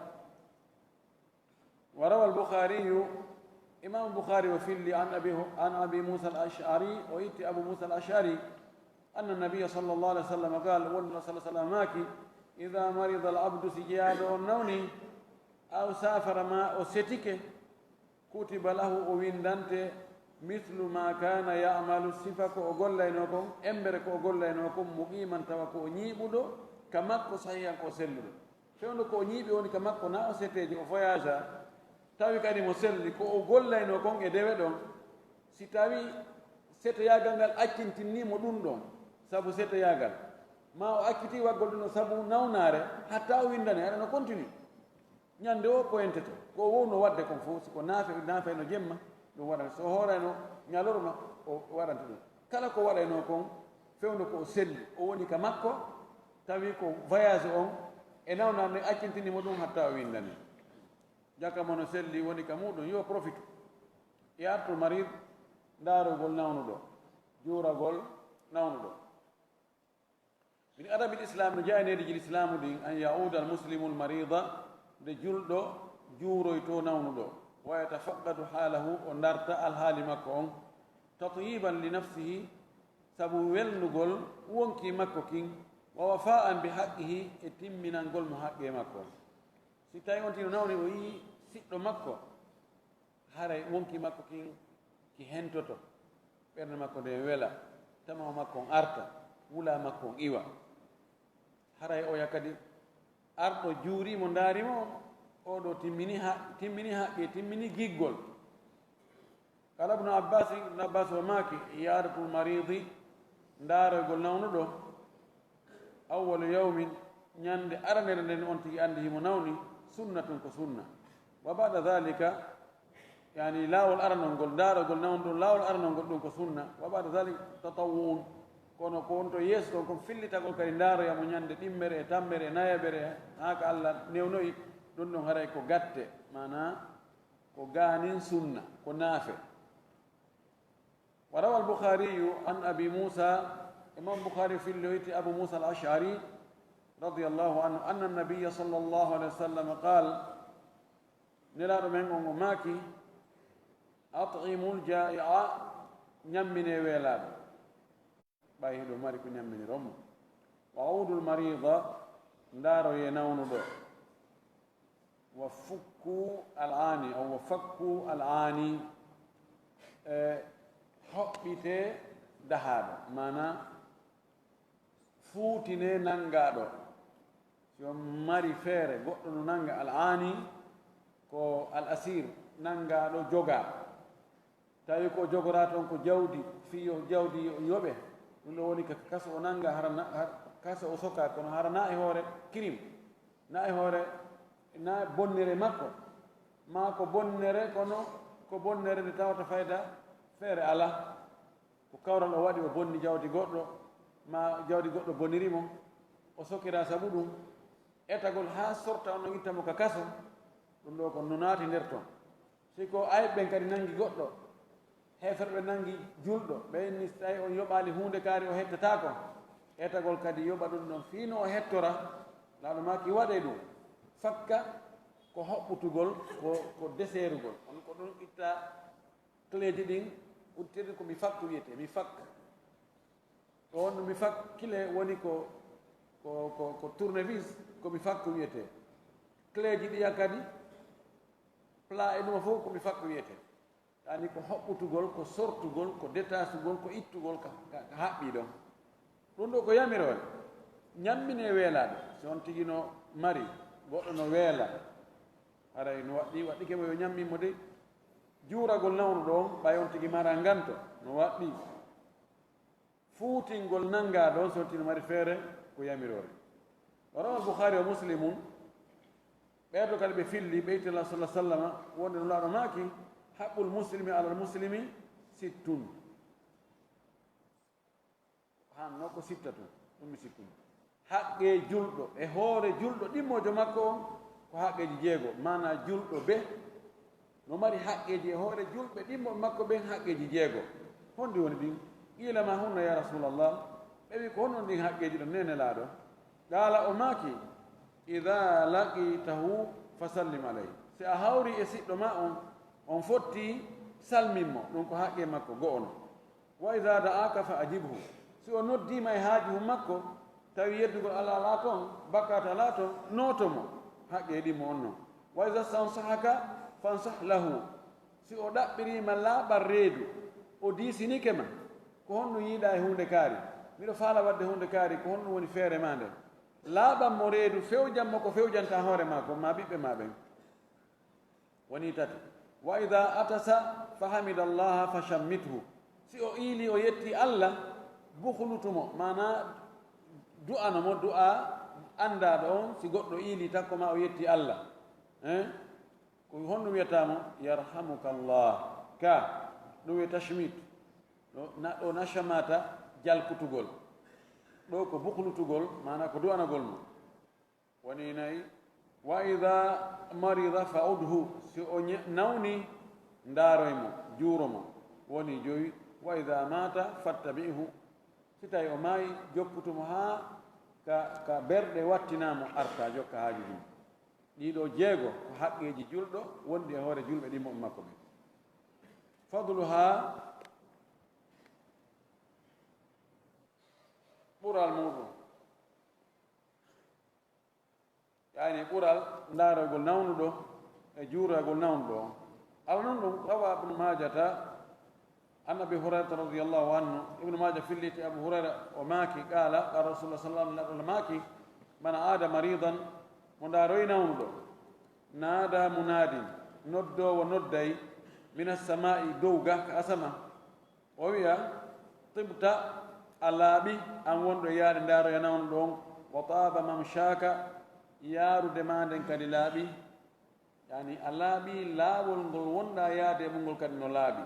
wa rawa alboukhariyu imam boukhari o filli an abi moussa al ashari o itti abou moussa al ashari anna nabiya sallllahu alih wa sallam qal wonno sa sallam maaki ida marida al abdu si jeyaaɗo on nawni aw safara ma o setike kutiba lahu o windante mithlu ma kana yamalu sifa ko o gollayno kon embere ko o gollayno kon muqiman tawa ko o ñiiɓuɗo ka makko sahihan ko selluɗo fewndo ko o ñiiɓi woni ka makko na o seteji o voyage a tawi kadi mo selli ko o gollayno kon e dewe ɗon si tawi setoyagal ngal accintinnimo ɗum ɗon sabu setoyagal ma o akkiti waggol ɗum sabu nawnaare hatta o windane aɗa no continue ñande o pointete ko wowno wadde kon fof siko naafayno jemma ɗum waɗan so hoorayno ñalorma o waɗanta ɗum kala ko waɗayno kon fewndo ko o selli o woni ka makko tawi ko voyage on e nawnaare nde accintinimo ɗum hatta o windane jakka mono selli woni ka muɗum yo profite e artu marid ndaarugol nawnuɗo juuragol nawnuɗo min adabi l'islam no jayneeɗi l'islamu ɗin an yauda al muslimu l marida nde julɗo juuroyto nawnuɗo wa yatafaqqadu haalahu o darta alhaali makko on tatyiban li nafsihi sabu welnugol wonki makko kin wa wafa'an bi haqqihi e timminangol mo haqqe makko si tawi on tino nawni o yii siɗɗo makko haray wonki makko kin ki hentoto ɓernde makko nde wela tama makko on arta wula makko on iwa haray oya kadi arɗo juurimo ndaarimo oɗo timmini haqqe timmini giggol kala ibnu abbas o maaki yadatul maridi ndaaroygol nawnuɗo awwalu yawmin ñande aranere nden on tigi andi himo nawni sunnatun ko sunna wa bada dhalika yani laawol aranol ngol ndaarogol nawnuɗo laawol aranol ngol ɗum ko sunna wa bada dhalika tatawuun kono ko won to yeeso ɗon ko fillitagol kadi ndaaroyamo ñande ɗimmere e tammere e nayaɓere haa ko allah newnoyi ɗum ɗon haray ko gatte mana ko gaanin sunna ko naafe wa rawa alboukhariyu an abi moussa imam boukhari filli o yitti abou moussa al ashari radiallahu anhu anna nabiya sallllahu alih wa sallam qal nelaɗo men on o maaki at'imul jai'a ñammine weelaaɗo ɓay hiɗo mari ko ñamminiromo wa audul marida ndaaroye nawnuɗo wa fukku al'ani aw wa fakku al'ani hoɓɓite dahaaɗo mana fuutine nanngaɗo so mari feere goɗɗo no nannga al'ani ko al asir nanngaɗo joga tawi ko jogora toon ko jawdi fiyo jawdi yoɓe ɗum ɗo woni ka kaso o nannga kaso o soka kono hara na e hoore crime na e hoore na bonnere makko ma ko bonnere kono ko bonnere nde tawata fayda feere ala ko kawral o waɗi o bonni jawdi goɗɗo ma jawdi goɗɗo bonnirimo o sokira sabu ɗum etagol ha sorta ono ittamo ka kaso ɗum ɗo ko no naati nder toon siko ayɓɓen kadi nangi goɗɗo heferɓe nangi julɗo ɓenni tawi on yoɓali hunde kaari o hettatako etagol kadi yoɓa ɗum ɗon fiino o hettora laaɗo ma ki waɗe ɗum fakka ko hoɓɓutugol ko deserugol on ko ɗum itta cléji ɗin udtirɗi ko mi fakku wiyete mi fak on mi fak kile woni ko tournevis komi fakku wiyete cléji ɗiya kadi pla e ɗuma fof komi fakku wiyete tani ko hoɓɓutugol ko sortugol ko détachugol ko ittugol ka haɓɓi ɗon ɗum ɗo ko yamirole ñammine weelaɗo si on tigi no mari goɗɗo no weela haray no waɗɗi keɓo yo ñammimo de juuragol nawnu ɗon ɓay on tigi mara nganto no waɗɗi fuutingol nannga ɗon so on tigi no mari feere ko yamirore wa rawa alboukhari wa muslimun ɓeeɗo kadi ɓe filli ɓeytela sallah sallama wonde no laaɗo maaki haqqul muslimi alal muslimi sittun han noko sittatu ɗum sittun haqqe julɗo e hoore julɗo ɗimmojo makko on ko haqqeji jeego mana julɗo be no mari haqqeji e hoore julɓe ɗimmo makko ɓen haqqeji jeego honndi woni ɗin qilama hunna ya rasulallah ɓe wi ko honnon ɗin haqqeji ɗo nenelaaɗo qala o maaki ida laqitahu fasallim alayhi si a hawri e siɗɗo ma on fotti salminmo ɗum ko haqqe makko go'ono wa ida da'aka fa ajibhu si o noddima e haaji mum makko tawi yeddugol ala ala toon bakkata ala toon nootomo haqqe ɗimmo on noon wa ida stansahaka fansah lahu si o ɗaɓɓirima laaɓal reedu o diisinike ma ko honno yiiɗa e hunde kaari miɗo faala wadde hunde kaari ko honno woni feere ma nden laaɓan mo reedu fewjanmo ko fewjanta hoore ma ko ma ɓiɓɓe ma ɓen woni tati wa ida atasa fa hamida llaha fa shammithu si o iili o yetti allah buhlutumo mana du'anomo du'a anndaɗo on si goɗɗo iili takko ma o yetti allah ko honɗum wiyatamo yarhamuka llah ka ɗum wiye tashmit ɗo nashamata jalkutugol ɗo ko buhlutugol mana ko du'anagol mo woni nayi wa ida marida fa udhu si o nawni ndaaroymo juuromo woni joyi wa ida mata fattabi'hu si tawi o maayi jokkutumo ha ka berɗe wattinamo arta jokka haaji ɗum ɗiɗo jeego ko haqqeji julɗo wondi e hoore julɓe ɗimmo makko ɓe fadlu ha ɓural muɗum yani ɓural ndaarogol nawnuɗo e juurogol nawnuɗo on ala noon ɗum rawa ibnu majata an abi hurairata radiallahu anhu ibnu maja filliti abu hurayra o maaki qala qala rasulullah sallallahu alaihi wasallam maaki man aada maridan mo ndaaroyi nawnuɗo naada munadin noddowo nodday min assamai dow ga ka asama o wiya tibta a laaɓi an wonɗo yaade ndaaroya nawnuɗo on wa taaba mamshaka yaarude ma nden kadi laaɓi yani a laaɓi laawol ngol wonɗa yaade e mungol kadi no laaɓi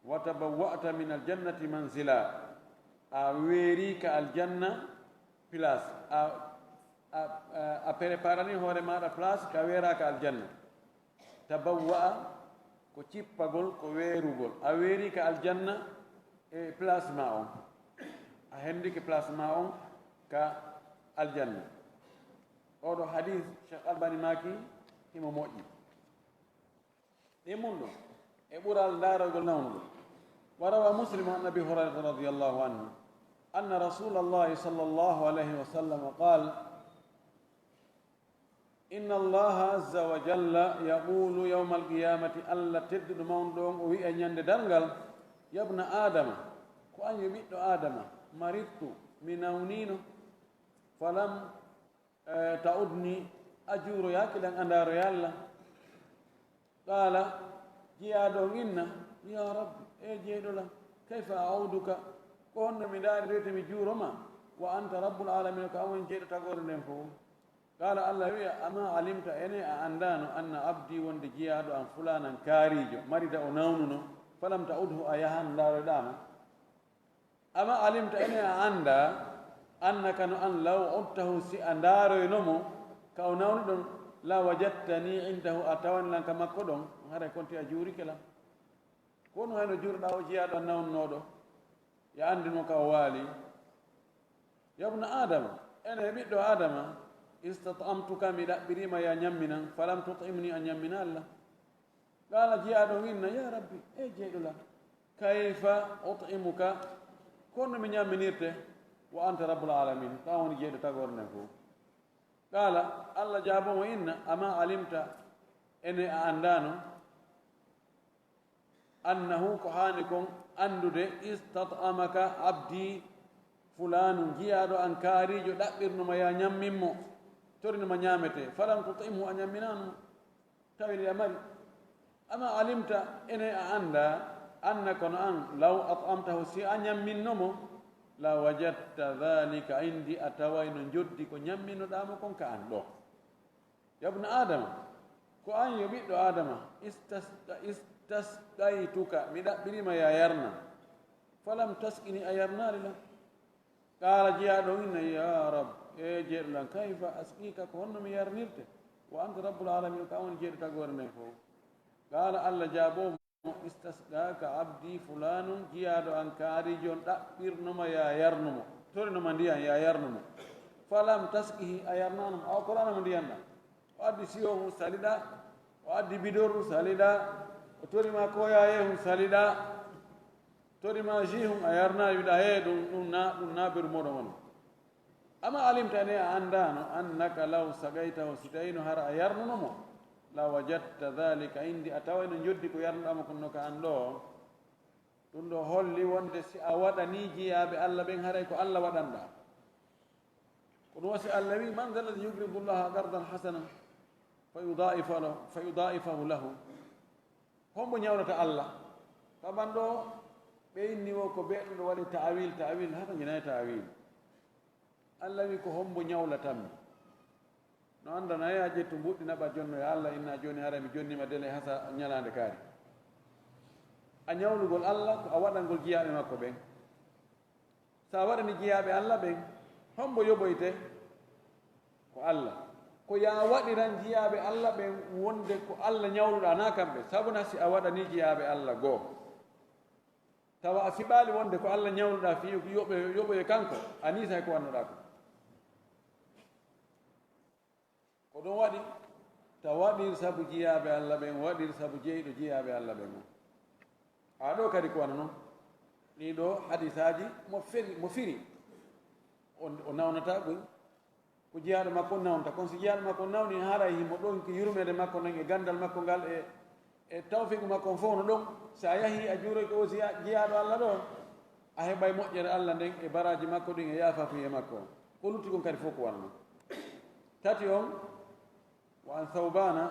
wa tabawwa'ta min aljannati manzila a weeri ka aljanna place a préparani hoore maɗa place ka weeraka aljanna tabawwa'a ko cippagol ko weerugol a weeri ka aljanna e place ma on a hendike place ma on ka aljanna oɗo hadith cheikh albani maki himo moƴƴi ɗi mum ɗum e ɓural daarogol nawnugo wa rawa muslim an abi hurairata radiallahu anhu anna rasul allahi sall allahu alayhi wa sallam qal inna allaha azza wa jalla yaqulu yawma alqiyamati allah tedduɗo mawnuɗo on o wi'a ñande darngal yabna adama ko an yo ɓiɗɗo adama marittu mi nawnino falam ta'udni ajuro yakilan andaro yalla qala jiyaɗo inna ya rabbi e jeeɗolam kayfa auduka ko honno mi daari rewte mi juuroma wa anta rabbul alamina ko amon jeeɗo tagore nden fof qala allah wiya ama alimta ene a andano anna abdi wonde jiyaɗo an fulanan kaarijo marida o nawnuno falam ta'udhu a yahan ndaroɗama ama alimta ene a anda annaka no an law udtahu si a ndaaroynomo ka o nawni ɗon la wajattani indahu a tawanlan ka makko ɗon hara konti a juurike lam kono hayno juurɗa o jiyaɗo an nawnunoɗo ya andino ka o waali yabna adama ene ɓiɗɗo adama istatamtuka mi ɗaɓɓirima ya ñamminan falam tutimni a ñammina allah qala jiyaɗo inna ya rabbi e jeeɗola kayfa utimuka kono mi ñamminirte wa anta rabbul alamin ta woni jeeɗo tagore nden fof qala allah jaabomo inna ama alimta ene a andano annahu ko hani kon andude istatamaka abdi fulanu jiyaɗo an kaarijo ɗaɓɓirnoma ya ñamminmo torinoma ñamete falam tutimhu a ñamminano tawini a mari ama alimta ene a anda annaka no an law atamtahu si a ñamminnomo la wajadta dhalika indi a tawayno joddi ko ñamminoɗamo kon ka an ɗo yabna adama ko an yo ɓiɗɗo adama istasqaytuka mi ɗaɓɓirima ya yarna falam taskini a yarnari lam qala jeyaɗo inna ya rab e jeeɗo lan kayfa askika ko honno mi yarnirte wa anta rabbul alamin ka woni jeeɗo tagore nden fof qala allah jaabomo istasqaka abdi fulanum jiyaɗo an kaari jon ɗaɓɓirnoma ya yarnumo torinoma ndiyan ya yarnumo falam taskihi a yarnanum awa koranamo ndiyan ɗam o addi siyo mum saliɗa o addi bidor saliɗa o torima koyaye hum saliɗa torima ji hum a yarna wiɗa he ɗum nabiru moɗon woni ama alimta ne a andano annaka law sagaytahu si tawino hara a yarnunomo la wajadta dhalika indi a tawayno joddi ko yarnuɗama konno ka an ɗo ɗum ɗo holli wonde si a waɗani jiyaɓe allah ɓen haray ko allah waɗanɗa ko ɗum wasi allah wi man dalladi yugridu llaha gardan hasanan fa yudaifahu lahu hombo ñawnata allah kaban ɗo ɓe inni wo ko ɓeɗo ɗo waɗi ta'wil hata jinayi ta'wil allah wi ko hombo ñawlatanmi no andana ya ƴettu mbuɗɗi naɓa jonno ya allah inna joni hara mi jonnima dele hasa ñalande kaari a ñawlugol allah ko a waɗangol jiyaɓe makko ɓen sa waɗani jiyaɓe allah ɓen hombo yoɓoyte ko allah ko ya waɗiran jiyaɓe allah ɓen wonde ko allah ñawluɗa na kamɓe sabuna si a waɗani jiyaɓe allah goo tawa a siɓali wonde ko allah ñawluɗa fi yoɓoye kanko a nisay ko wannoɗa ko ɗum waɗi ta waɗir sabu jiyaɓe allah ɓen waɗir sabu jeyɗo jiyaɓe allah ɓen o aɗo kadi ko wana noon ɗiɗo hadisaji mo firi o nawnata ɓoy ko jiyaɗo makko nawnta kono so jiyaɗo makko nawni haara himo ɗon ko yurmede makko nan e gandal makko ngal e tawfiqu makko fof no ɗon sa yahi a juuroy ko aussi jiyaɗo allah ɗo a heɓay moƴƴere allah nden e baraji makko ɗin e yafafuye makko ko lutti kon kadi fof ko wana noon tati on wa an thawbana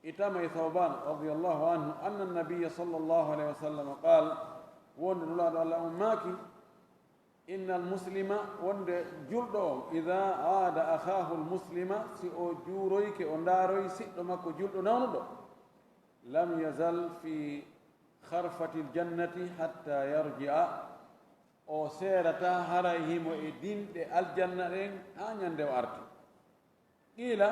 itama e thawban radiallahu anhu anna annabiya sallllahu alayhi wa sallam qal wonde nulaɗo allah ummaki inna almuslima wonde julɗo on ida aada akhahu almuslima si o juuroyke o ndaaroy siɗɗo makko julɗo nawnuɗo lam yazal fi harfati ljannati hatta yarji'a o seerata haray himo e dinɗe aljanna ɗen ha ñande o arti qila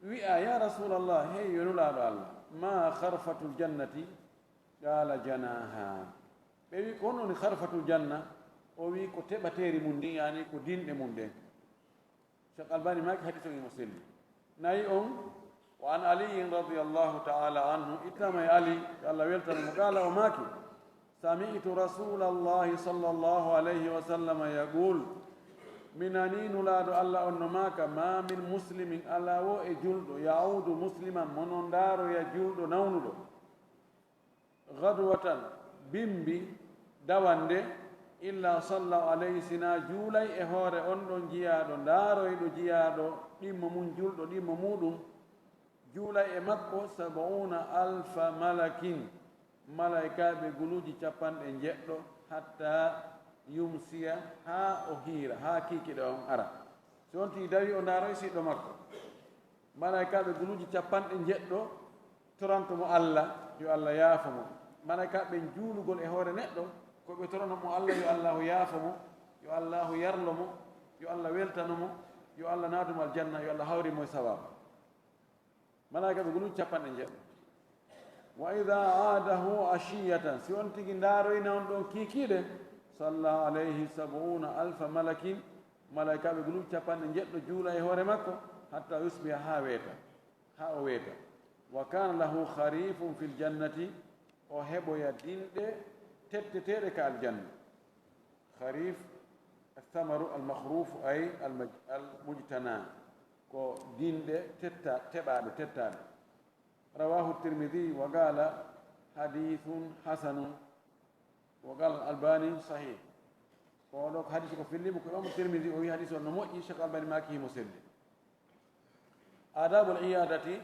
wi'a ya rasulallah hey yonulaɗo allah ma harfatu ljannati qala janaha ɓe wi ko hononi harfatu ljanna o wi ko teɓateri mum ndin yani ko dinɗe mum ɗen cheikh albani maki hadis o imo selli nayi on wa an aliyin radiallahu taala anhu ittama e ali allah weltanamo qala o maki sami'tu rasulallahi sallllahu alayhi wa sallam yaqul minani nulaɗo allah on no maka ma min muslimin ala wo e julɗo yaudu musliman mono ndaaroya julɗo nawnuɗo gadwatan bimbi dawande illa salla alayhi sina juulay e hoore on ɗon jiyaɗo ndaaroyɗo jiyaɗo ɗimmo mum julɗo ɗimmo muɗum juulay e makko 70,000 malakin malaikaɓe guluji capanɗe jeɗɗo hatta yumsiya ha o hiira ha kikiɗe on ara so on ti dawi o ndaaroy siɗɗo makko malaikaɓe guluji capanɗe jeɗɗo torantomo allah yo allah yaafo mo malaikaɓe juulugol e hoore neɗɗo koɓe toranomo allah yo allahu yaafo mo yo allahu yarlo mo yo allah weltanomo yo allah naatumo aljanna yo allah hawrimo e sawaba malaikaɓe guluji capanɗe jeɗɗo wa ida aadahu ashiyatan si on tigi ndaaroyna on ɗon kiikiiɗe salla alayhi 70,000 malakin malaikaɓe guluji capanɗe jeɗɗo juula e hoore makko hatta yusbiha ha o weeta wa kana lahu kharifum fi ljannati o heɓoya dinɗe tetteteɗe ka aljanna kharif athamaru almakhrufu ay almujtana ko dinɗe tettaɗe rawahu tirmidi wa qala hadithun hasanun wa qala albani sahih ko ɗo ko hadis ko fillimo ko imam tirmidi o wi hadis o no moƴƴi cheikh albani maki himo selli adabul iyadati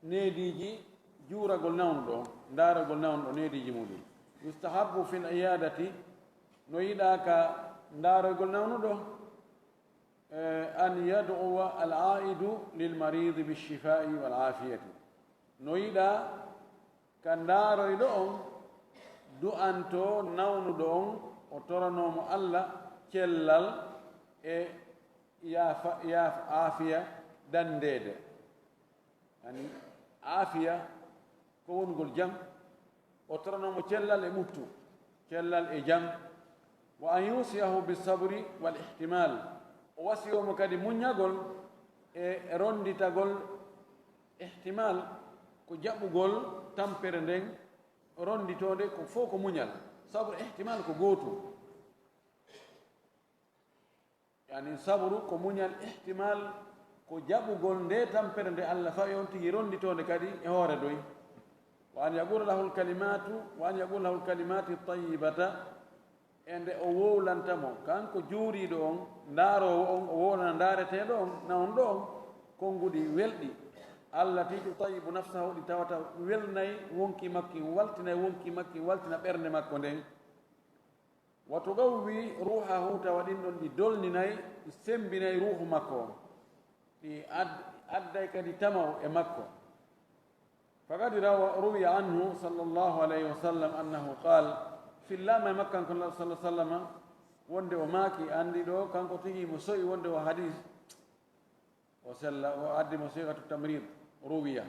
neediji juuragol nawnuɗo ndaaragol nawnuɗo neediji muɗum yustahabu fi l iyadati no yiɗa ka ndaarogol nawnuɗo أن يدعو العائد للمريض بالشفاء والعافية نويدا كان دارو يدعو دو أنتو نون دون وترنوم الله كلال يا عافية دندد يعني عافية كون قول جم وترنوم كلال يموتو كلال إجم وأن يوصيه بالصبر والاحتمال وصيه مكادي منيا قول روندي تقول احتمال كو جابو قول تامبرندين روندي تودي كو فوكو منيا صبر احتمال كو غوتو يعني صبر كو منيا احتمال كو جابو قول ندي تامبرندي الله فايونتي روندي تودي كادي هورا دوي وأن يقول له الكلمات الطيبة ende o wowlantamo kanko juuriɗo on ndaarowo on o wowlana ndaareteɗo on nawon ɗo on konngudi welɗi allah tiji tayibu nafsahu ɗi tawata welnayi wonki makki waltina wonki makki waltina ɓernde makko nden wa tugawwi ruhahu tawa ɗin ɗon ɗi dolninayi ɗi sembinayi ruhu makko on ɗi adday kadi tamaw e makko فقد روي عنه صلى الله عليه وسلم أنه قال في الله ما مكان صلى الله عليه وسلم وند وماكي عندي دو كان كتيجي مسوي وند وحديث وسلا وعدي صيغة التمريض روية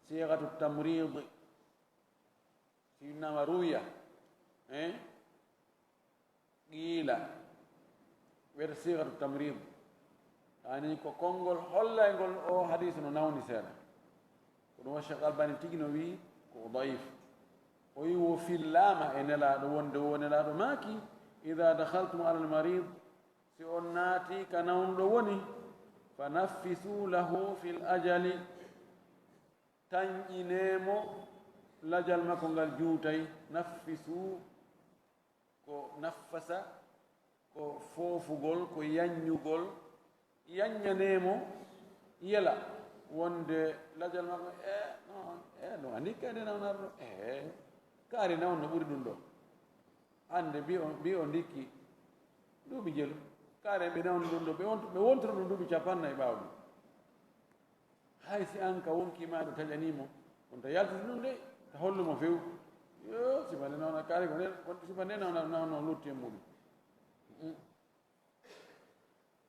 صيغة التمريض سيدنا روية قيلة غير صيغة التمريض يعني كونغول حلا يقول أو حديث نوني سنة ونو الشيخ الباني تيجي نوي ضعيف ويو في اللام إن لا دون لا ماكي إذا دخلتم على المريض سيوناتي كنون دوني فنفسوا له في الأجل تنجنيمو لجل ما كونغال جوتاي نفسوا كو نفس كو فوفغول كو يانيوغول يانيانيمو يلا wonde lajal makko no andi kade nawnarɗo kaari nawno ɓuri ɗum ɗo hande mbi o ndikki duuɓi jelu kaare ɓe nawni ɗum ɗo ɓe wontoro ɗum duuɓi 50 ɓaawɗum hay si an ka wonkimaɗo taƴanimo on ta yaltiti ɗum de ta hollumo few yo sifande nawna kaari ko sifande nawno lutti e muɗum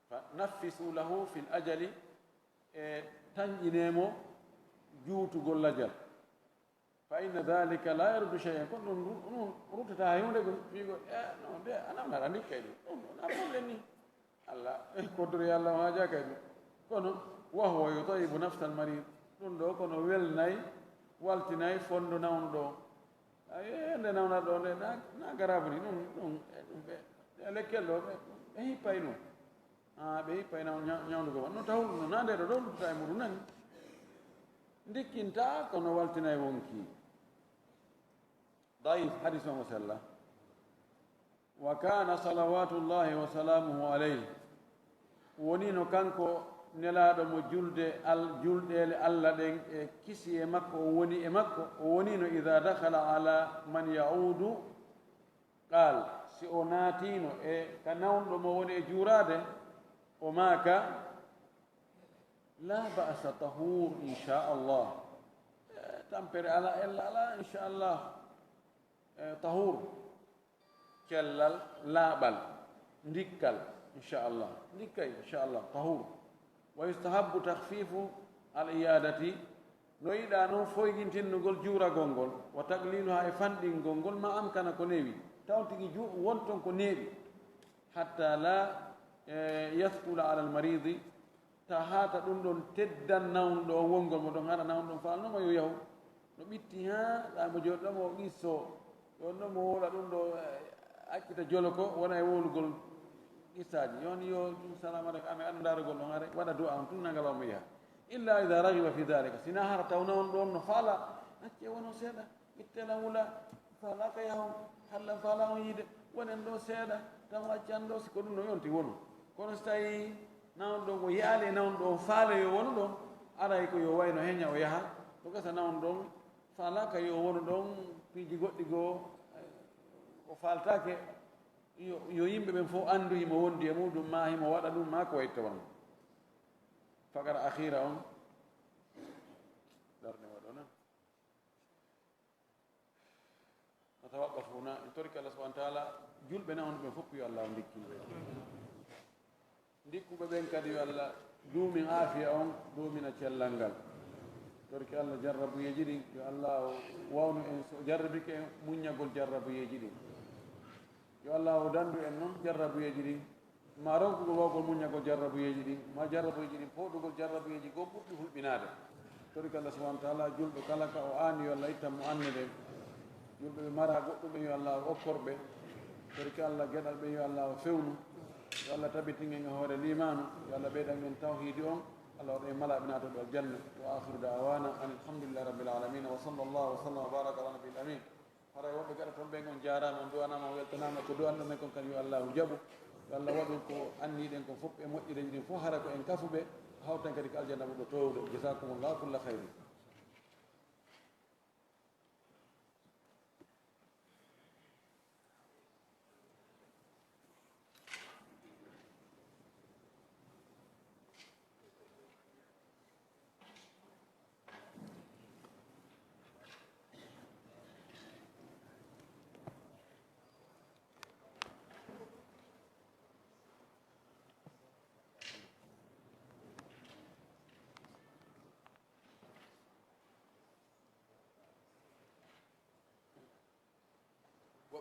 fa naffisu lahu fi l ajali tanƴinemo juutugol lajal fa inna dhalika la yardu cheyan kon ɗum ruttata hay hunde fiigo non de anamnaɗa ndikkay ɗum na probléme ni allah koddori allah o haja kay ɗum kono wahwa yutayibu nafsa almarid ɗum ɗo kono welnayi waltinayi fondo nawno ɗo nde nawnaɗo ɗo nde na garabu ni ɗum lekkel ɗo ɓe hippay ɗum ɓe hippay ñawdugo ma non taw no nande ɗo ɗo luttata e muɗum nani ndikkinta kono waltinayi wonki ضعيف حديث مسلى وكان صلوات الله وسلامه عليه ونينو كانكو نلادو مو جلدele alla den e kisi e makko o woni e makko o wonino idha dakhala ala man yaudu qal si o naatino e ka nawɗo mo woni e juurade o maaka la ba'sa tahur inchallah tampere ala ella ala inchallah tahur cellal laaɓal ndikkal inchallah ndikkay inchallah tahur wa yustahabu tahfifu al iyadati no yiɗa noon foygintinnugol juuragol ngol wa tagliluha e fanɗingol ngol ma amkana ko neewi taw tigi wonton ko neeɓi hatta la yathqula ala almaridi ta haata ɗum ɗon teddan nawnɗo o wongol mo ɗon haɗa nawnɗon falnoma yo yahu no ɓitti ha ɗamo joɗɗomo o qisso ɗon mo wola ɗum ɗo accita jolo ko wona e wowlugol qissaji yon yo salamu aleykum ame andu darugol ɗon are waɗa du'a on tun nagalawmo yaha illa ida ragiba fi dalika sina hara taw nawon ɗon no faala acce wono seeɗa ittela wula faala ka yahon hallan faala on yiide wonen ɗo seeɗa tan accan ɗo siko ɗum no yonti wonu kono so tawi nawon ɗon ko yaali e nawon ɗon faala yo wonu ɗon aray ko yo wayno heña o yaha ko gasa nawon ɗon faala ka yo wonu ɗon piiji goɗɗi goo o faltake yo yimɓe ɓen fof anndu himo wondi e muɗum ma himo waɗa ɗum ma ko waytta won fakara akhira on darne waɗona natawaqqafuna en torki allah subahana taala julɓe na on ɓen fof yo allah ndikkiɓe ndikkuɓe ɓen kadi yo allah duumin aafiya on duumina cellal ngal torki allah jarrabuyeji ɗin yo allah wawnu en so jarrabike en muññagol jarrabuyeji ɗin yo allah o dandu en noon jarrabuyeji ɗin ma ronkugol wawgol muññagol jarrabuyeji ɗin ma jarrabuyeji ɗin poɗugol jarrabuyeji goo ɓurɗi hulɓinade torki allah subahana taala julɓe kala ka o aani yo allah ittan mo annede julɓe ɓe mara goɗɗuɓe yo allah okkorɓe torki allah geɗal ɓe yo allah o fewnu yo allah tabitingen e hoore limanu yo allah ɓeyɗan men tawhidi on الله وملا بناته الجنة وآخر دعوانا أن الحمد لله رب العالمين وصلى الله وسلم وبارك على نبي الأمين هذا يوم بكرة تنبين جارا من دوانا ما ويلتنا ما كدوانا ما يكون كان الله جبو الله وبكو أني دينكم فوق أموت إلى جدين فهرك إن كفوا به هاو تنكرك الجنة بطول جزاكم الله كل خير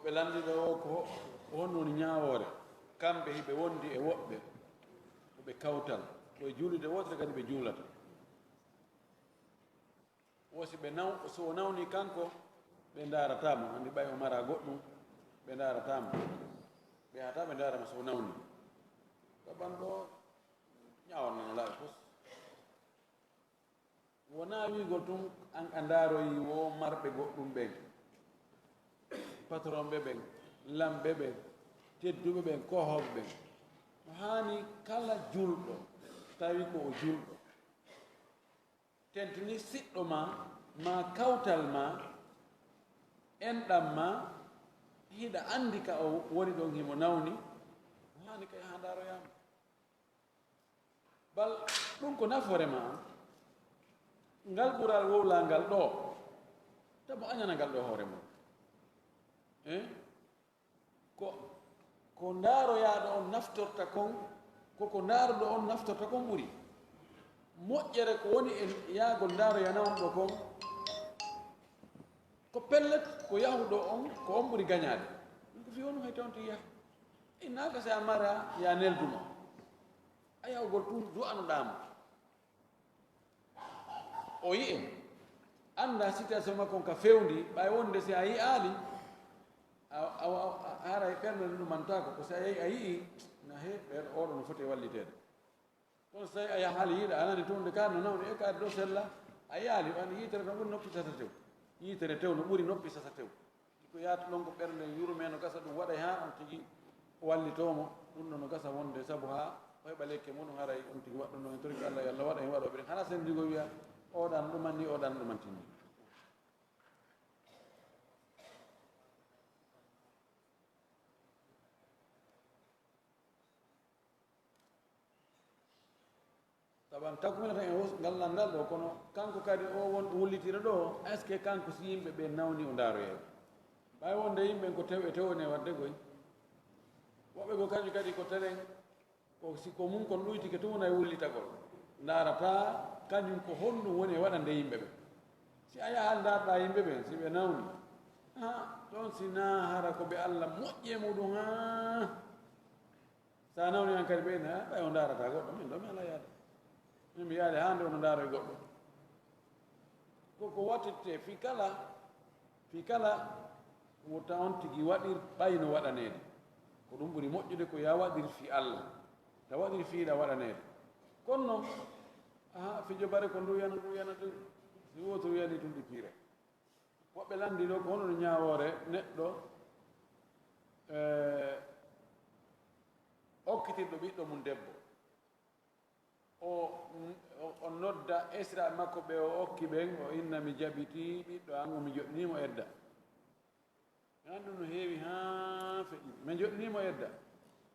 woɓɓe landiɓe o ko wonnon ñawoore kamɓe hiɓe wondi e woɓɓe ɓe kawtal koye juulide wotere kadi ɓe juulata wosi ɓe so o nawni kanko ɓe daratamo andi ɓay o mara goɗɗum ɓe daratamo ɓe yahata ɓe darama so o nawni saban ɗo ñawannano laaɓe fof wona wigol tun a daroyi wo marɓe goɗɗum ɓen patron ɓe ɓen lamɓe ɓen tedduɓe ɓen kohoɓe ɓen hani kala julɗo tawi ko o julɗo tentini siɗɗo ma kawtal ma enɗam ma hiɗa andi ka o woni ɗon himo nawni hani kay ha daroyama bal ɗum ko nafoore ma ngal ɓural wowlangal ɗo tabo añana ngal ɗo hoore mum ko ndaaroyaaɗo on naftorta kon koko ndaaruɗo on naftorta kon ɓuri moƴƴere ko woni e yaagol ndaaroyanawɗo kon ko pellet ko yahuɗo on ko on ɓuri gañaade ɗum ko fi wonu hay tawnto yaha naaka so a mara ya nelduma a yawgol tun du'anoɗaamo o yi'e annda situation makko ka fewndi ɓay wonde si a yi'aali hara e ɓernde ɗumantako ko so a yii na he ɓer oɗo no foti walliteede kono so tawi a yahaali yiiɗa anani toon de kaari no nawni e kaari ɗo sella a yaali an yiitere tan ɓuri noppi sasa tew yiitere tew no ɓuri noppi sasa tew ko yaata ɗon ko ɓernde yurme no gasa ɗum waɗa ha on tigi wallitomo ɗum ɗo no gasa wonde sabu ha o heɓa lekke muɗum haray on tigi waɗɗo en torki allah yo allah waɗa hen waɗoɓe ɗen hana sen ndigo wiya oɗan ɗumanni oɗan ɗumantinni saban takkumina tan e ngallal ngal ɗo kono kanko kadi o won wullitira ɗo est ce que kanko si yimɓe ɓe nawni o daaroyeɓe ɓay wonde yimɓe ko tew e tewone wadde koy woɓɓe ko kañum kadi ko teren ko siko mum kon ɗoytike tumuna e wullitagol daarata kañum ko honɗum woni e waɗande yimɓe ɓe si a yaha daarɗa yimɓe ɓen si ɓe nawni toon sina hara ko ɓe allah moƴƴe muɗum sa nawni han kadi ɓeyne ɓay o daarata goɗɗo min ɗo mi ala yaade min mi yaade hande ono daaro e goɗɗo koko wattitte fi kala wota on tigi waɗir ɓayno waɗanede ko ɗum ɓuri moƴƴude ko ya waɗir fi allah ta waɗir fiiɗa waɗanede kono noon fijo bare ko nduyana si woto wiyani tum ɗi piire woɓɓe landi ɗo ko hono no ñawoore neɗɗo okkitirɗo ɓiɗɗo mum debbo o nodda esra makko ɓe o okki ɓen o inna mi jaɓiti ɓiɗɗo an omi joɗɗinimo edda andu no heewi haa feƴƴi min joɗinimo edda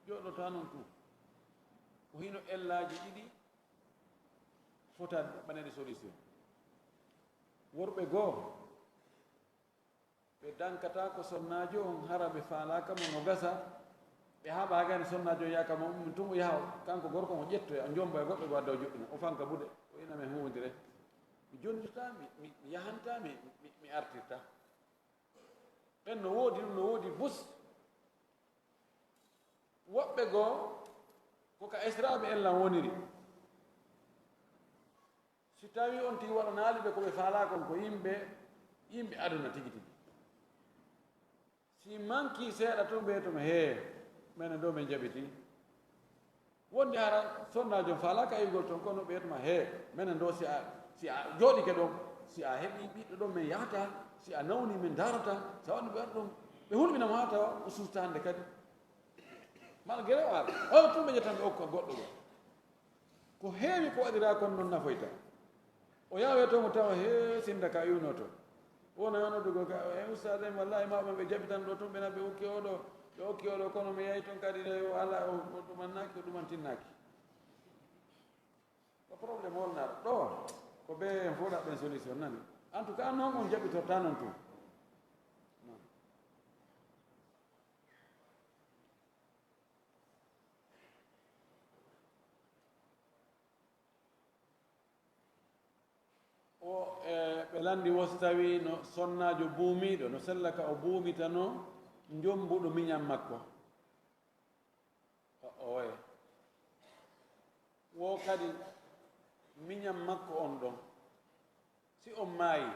joɗɗota noon tun ko hino ellaji ɗiɗi fotade ɓanede solution worɓe goo ɓe dankata ko sonnajo on hara ɓe faalaka mo no gasa ɓe haɓa hagani sonnajo yaka mo min tun o yaha kanko gorko mo ƴettoya o jomba e goɓɓe go adda o joɗɗina o fanka ɓuuɗe o ina min huwodire mi jonnirta mi yahanta mi artirta ɓen no woodi ɗum no woodi bus woɓɓe goo koka esraɓe ellan woniri si tawi on tigi waɗa naaliɓe koɓe faalakon ko yimɓe aduna tigi tigi si manki seeɗa to mbiyetomo hee minen ɗo min jaɓiti wonde hara sonnajo faalaka aygol toon kono ɓeytoma hee minen ɗo si a jooɗike ɗon si a heɓi ɓiɗɗo ɗon min yahata si a nawni min darata sa waɗi ɓe waɗa ɗon ɓe hulɓinamo ha tawa o susta hande kadi malgré o ara o tun ɓe ƴettan ɓe okka goɗɗo ɗo ko heewi ko waɗira kon noon nafoyta o yawe tomo tawa he sinda ka iwno to wona yonodugo ka e ustad en wallahi maɓe ɓe jaɓitan ɗo tun ɓena ɓe okki oɗo kono mi yeyi toon kadi ala o ɗumannaki o ɗumantinnaki ko probléme wolnaɗo ɗo ko ɓe en foɗa ɓen solution nani en tout cas noon on jaɓitorta noon tun o ɓe landi wo so tawi no sonnajo buumiɗo no sellaka o buumitano jombuɗo miñam makko oye wo kadi miñam makko on ɗon si on maayi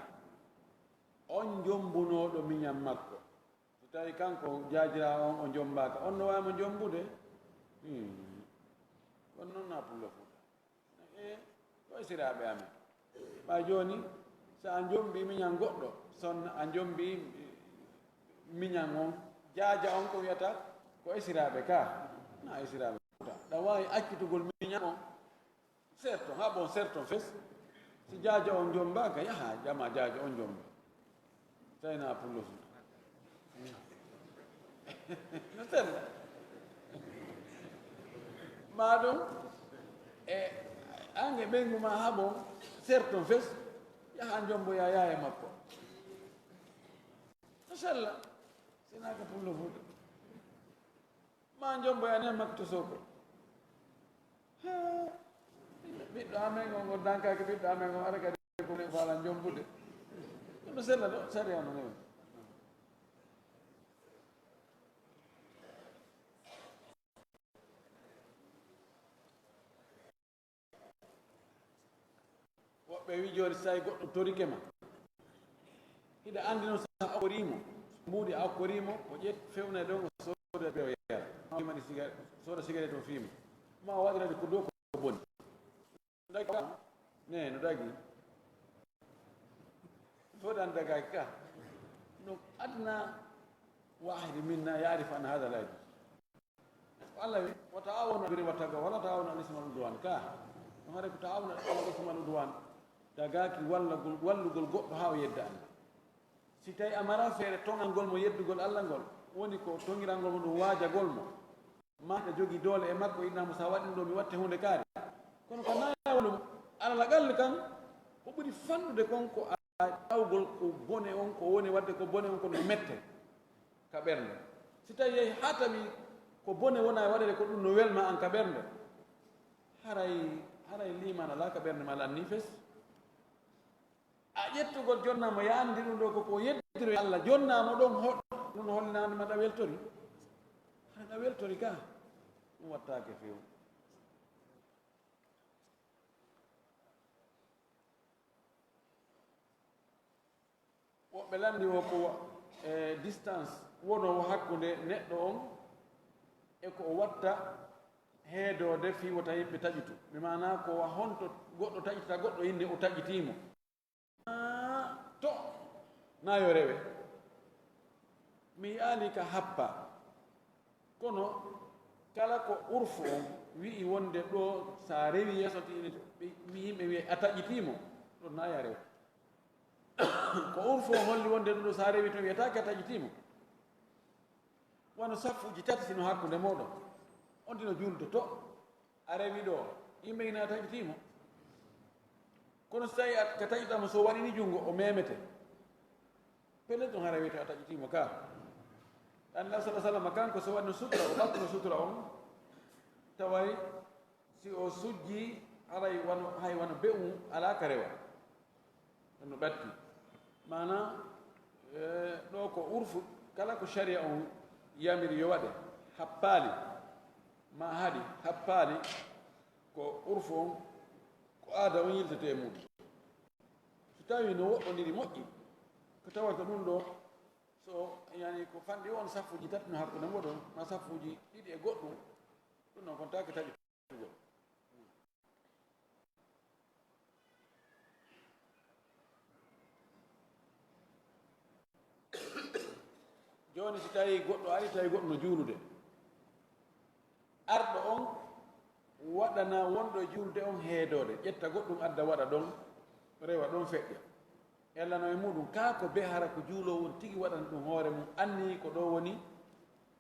on jombunoɗo miñam makko so tawi kanko jaajira on o jombaka on no wawimo jombude on noon na pullo fuuta koye siraɓe amen ɓa joni so a jombi miñan goɗɗo son a jombi miñan on jaaja on ko wiyata ko esiraɓe ka na esiraɓe ɗa wawi accitugol miñan on serton ha bon serton fes si jaaja on jombaka yaha ƴama jaaja on jomba tawina pullo futa no sella maɗum e ange ɓengu ma ha bon serton fes yaha jomboya yaye makko no sella sinaka pullo fuuta ma jomboyane makko to soko ɓiɗɗo amen on o dankaki ɓiɗɗo amen on ara kadi ko falan jombude no sella ɗo sari ono newi woɓɓe wi joni so tawi goɗɗo torike ma hiɗa andi noon sa akkorimo mbuuɗi a akkorimo o ƴet fewne ɗon o soda ɓe o yara maɗi soda cigarette o fiima ma o waɗirade ko dow ko boni dagi ne no dagi foɗan dagaki ka no adna wahidi minna yarif an hada laydi allah wi wa taawanu biri wattaga wala taawanu al isma al udwan ka no haɗa ko taawanu al isma al udwan dagaki wallugol goɗɗo ha o yedda allah si tawi amara feere toŋalngol mo yeddugol allah ngol woni ko toŋiralngol mo ɗum waajagol mo maɗa jogii doole e makko innamo sa waɗino ɗo mi watte hunde kaari kono ko nawalum alala ɓalli kan ko ɓuri fanɗude kon ko a awgol ko bone on ko woni wadde ko bone on ko no mette ka ɓernde si tawi yehi ha tawi ko bone wona e waɗede ko ɗum no welma an ka ɓernde haray liman ala ka ɓernde ma lanni fes a ƴettugol jonnama yandi ɗum ɗo koko yeddiro allah jonnama ɗon hoɗɗo ɗum hollinande ma ɗa weltori haɗa weltori ka ɗum wattake few woɓɓe landi o ko distance wonowo hakkude neɗɗo on e ko o watta heedode fiwota yimɓe taƴitu mi mana ko honto goɗɗo taƴitata goɗɗo inde o taƴitimo to na yo rewe mi yi'ani ka happa kono kala ko urfu on wi'i wonde ɗo sa rewi yeeso mi yimɓe wiye a taƴitimo ɗon na ya rew ko urfu on holli wonde ɗum ɗo sa rewi to wiyatake a taƴitimo wono saffuji tati sino hakkunde moɗon on tino julde to a rewi ɗo yimɓe ina taƴitimo kono so tawi ka taƴitamo so waɗini junngo o memete pelle ɗum hara wiyete a taƴitimo ka annabi sa sallam kanko so waɗino sutura o ɓattuno sutura on taway si o sujji haray wano hay wano be'um ala ka rewa no ɓatti mana ɗo ko urfu kala ko sharia on yamiri yo waɗe happaali ma haɗi happaali ko urfu on ko aada on yiltete e muɗum so tawi no woɗɗodiri moƴƴi ko tawata ɗum ɗo so yani ko fanɗi on saffuji tati no hakkude moɗon ma saffuji ɗiɗi e goɗɗum ɗum noon kon taki taƴi tugol joni si tawi goɗɗo ari tawi goɗɗo no juulude arɗo on waɗana wonɗo e juulde on heedode ƴetta goɗɗum adda waɗa ɗon rewa ɗon feƴƴa ellano e muɗum ka ko be hara ko juulo won tigi waɗana ɗum hoore mum anni ko ɗo woni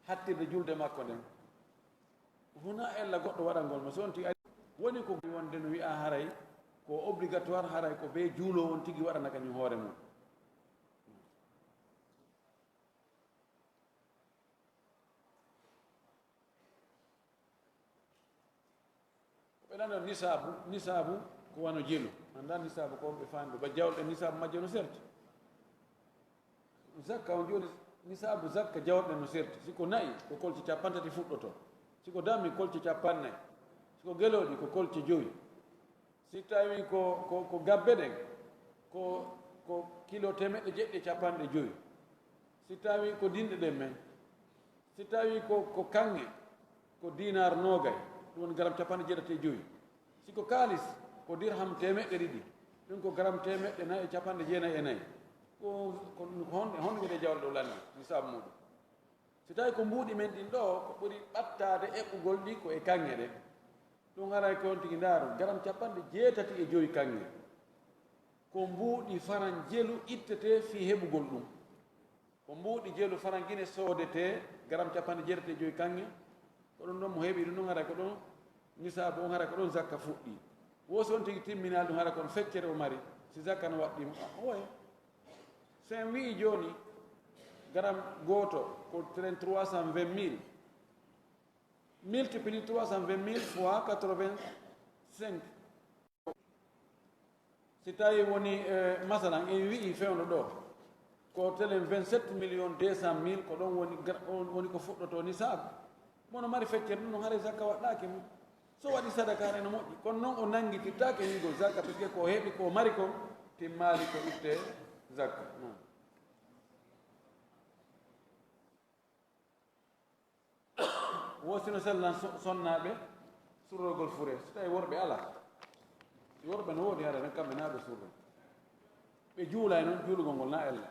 hattirde julde makko nden huna ella goɗɗo waɗangol ma so on tigi ari woni ko wonde no wiya haray ko obligatoire haray ko be juulo won tigi waɗana kañum hoore mum ɓeɗano nisabu ko wano jelu anda nisabu ko ɓe faami ba jawɗe nisabu majje no serti zakka on joni nisabu zakka jawɗe no serti siko nayi ko kolce capantati fuɗɗoto siko dammi kolce capannayyi siko geloɗi ko kolce joyi si tawi ko gabbe ɗen ko kilo temeɗɗe jeɗɗi capanɗe joyi si tawi ko dinɗe ɗen men si tawi ko kanŋe ko dinar nogay ɗum woni garam capanɗe jeɗate joyi siko kalis ko dirham temeɗɗe ɗiɗi ɗum ko garam temeɗɗe nayi e capanɗe jeenayyi e nayyi honde jawɗe ɗo lanni nisabu muɗum so tawi ko mbuuɗi men ɗin ɗo ko ɓuri ɓattade eɓɓugol ɗi ko e kanŋe ɗe ɗum haray ko on tigi ndaaru garam capanɗe jeetati e joyi kanŋe ko mbuuɗi faran jelu ittete fi heɓugol ɗum ko mbuuɗi jelu faran guine soodete garam capanɗe jeetati e joyi kanŋe ko ɗum ɗon mo heeɓi ɗum ɗon hara ko ɗon nisabu on hara ko ɗon zakka fuɗɗi woso on tigi timminal ɗum hara kono feccere o mari si zakka no waɗɗima oye so en wii joni garam gooto ko 320 000 multiplie 320 000 fois 85 si tawi woni masalan en wii fewno ɗo ko telen 27 millions 200 000 ko ɗon woni ko fuɗɗoto nisabu mono mari feccere ɗum no haare zakka waɗɗaki mum so waɗi sadaka hare no moƴƴi kono noon o nanguitittake wigol zakka puisque ko heeɓi ko mari ko timmali ko itte zakka wosino sellan sonnaɓe surrogol fure so tawi worɓe ala worɓe no woodi hare nen kamɓe naɓe surro ɓe juulay noon juulugol ngol na ella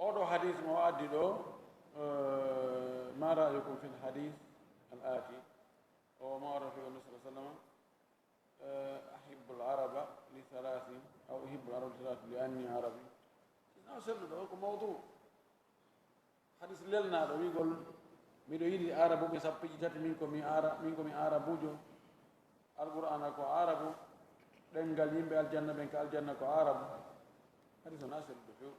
oɗo hadis mo addi ɗo ma ra'yukum fi lhadis al ati o mawra fi anu sa sallam ahibu laraba li halasin aw uhibu laraba li halasin li anni arabi no sellu ɗo ko mawdu hadis lelnaɗo wigol miɗo yiɗi arabuɓe sappiɗi tati min komi arabujo alqur'ana ko arabu ɗemgal yimɓe aljanna ɓen ko aljanna ko arabu hadis o na selluɗo few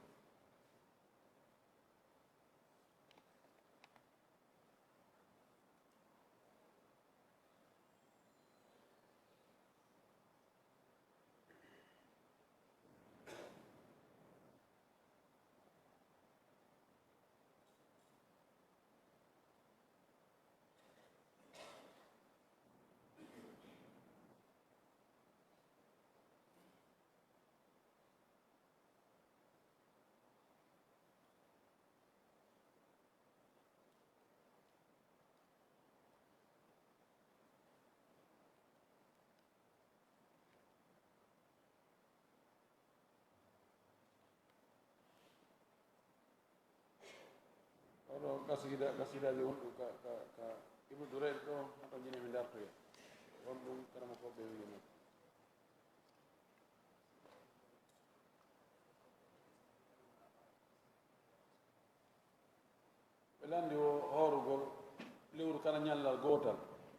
oɗo gasidaji wonɗum ka ibnu durayl ɗo hato jini mi dartoya won ɗum karama fof ɓe wiyino belandi o horugol lewru kala ñallal gotal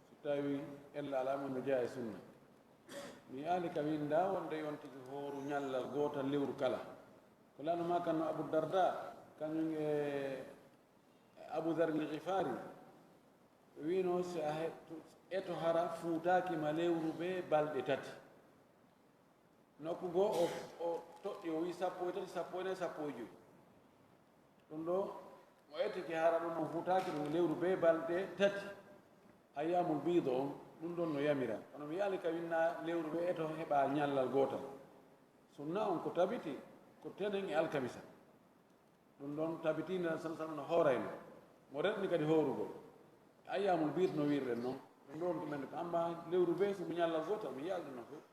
so tawi ella alama no jeeya e sunna mi yaali ka winda wonde yontiki hooru ñallal gotal lewru kala ko lanuma kanno abou darda kañum e abou dar l ghifari wino so a eto hara fuutakima lewru ɓe balɗe tati nokku goo o toƴƴi o wi 13 14 15 ɗum ɗo o ettiki hara ɗum o futaki ɗum lewru be balɗe tati ayyamul biido on ɗum ɗon no yamira kono mi yaali ka winna lewru ɓe eto heɓa ñallal gotal sunna on ko tabiti ko tenen e alkamisa ɗum ɗon tabitinde sa sallam no hoorayno mo retni kadi hoorugol ayyamul biid no wirren noon ɗum ɗon ɗumen ko amma lewru be somo ñallal gotal mi yaalɗum no fof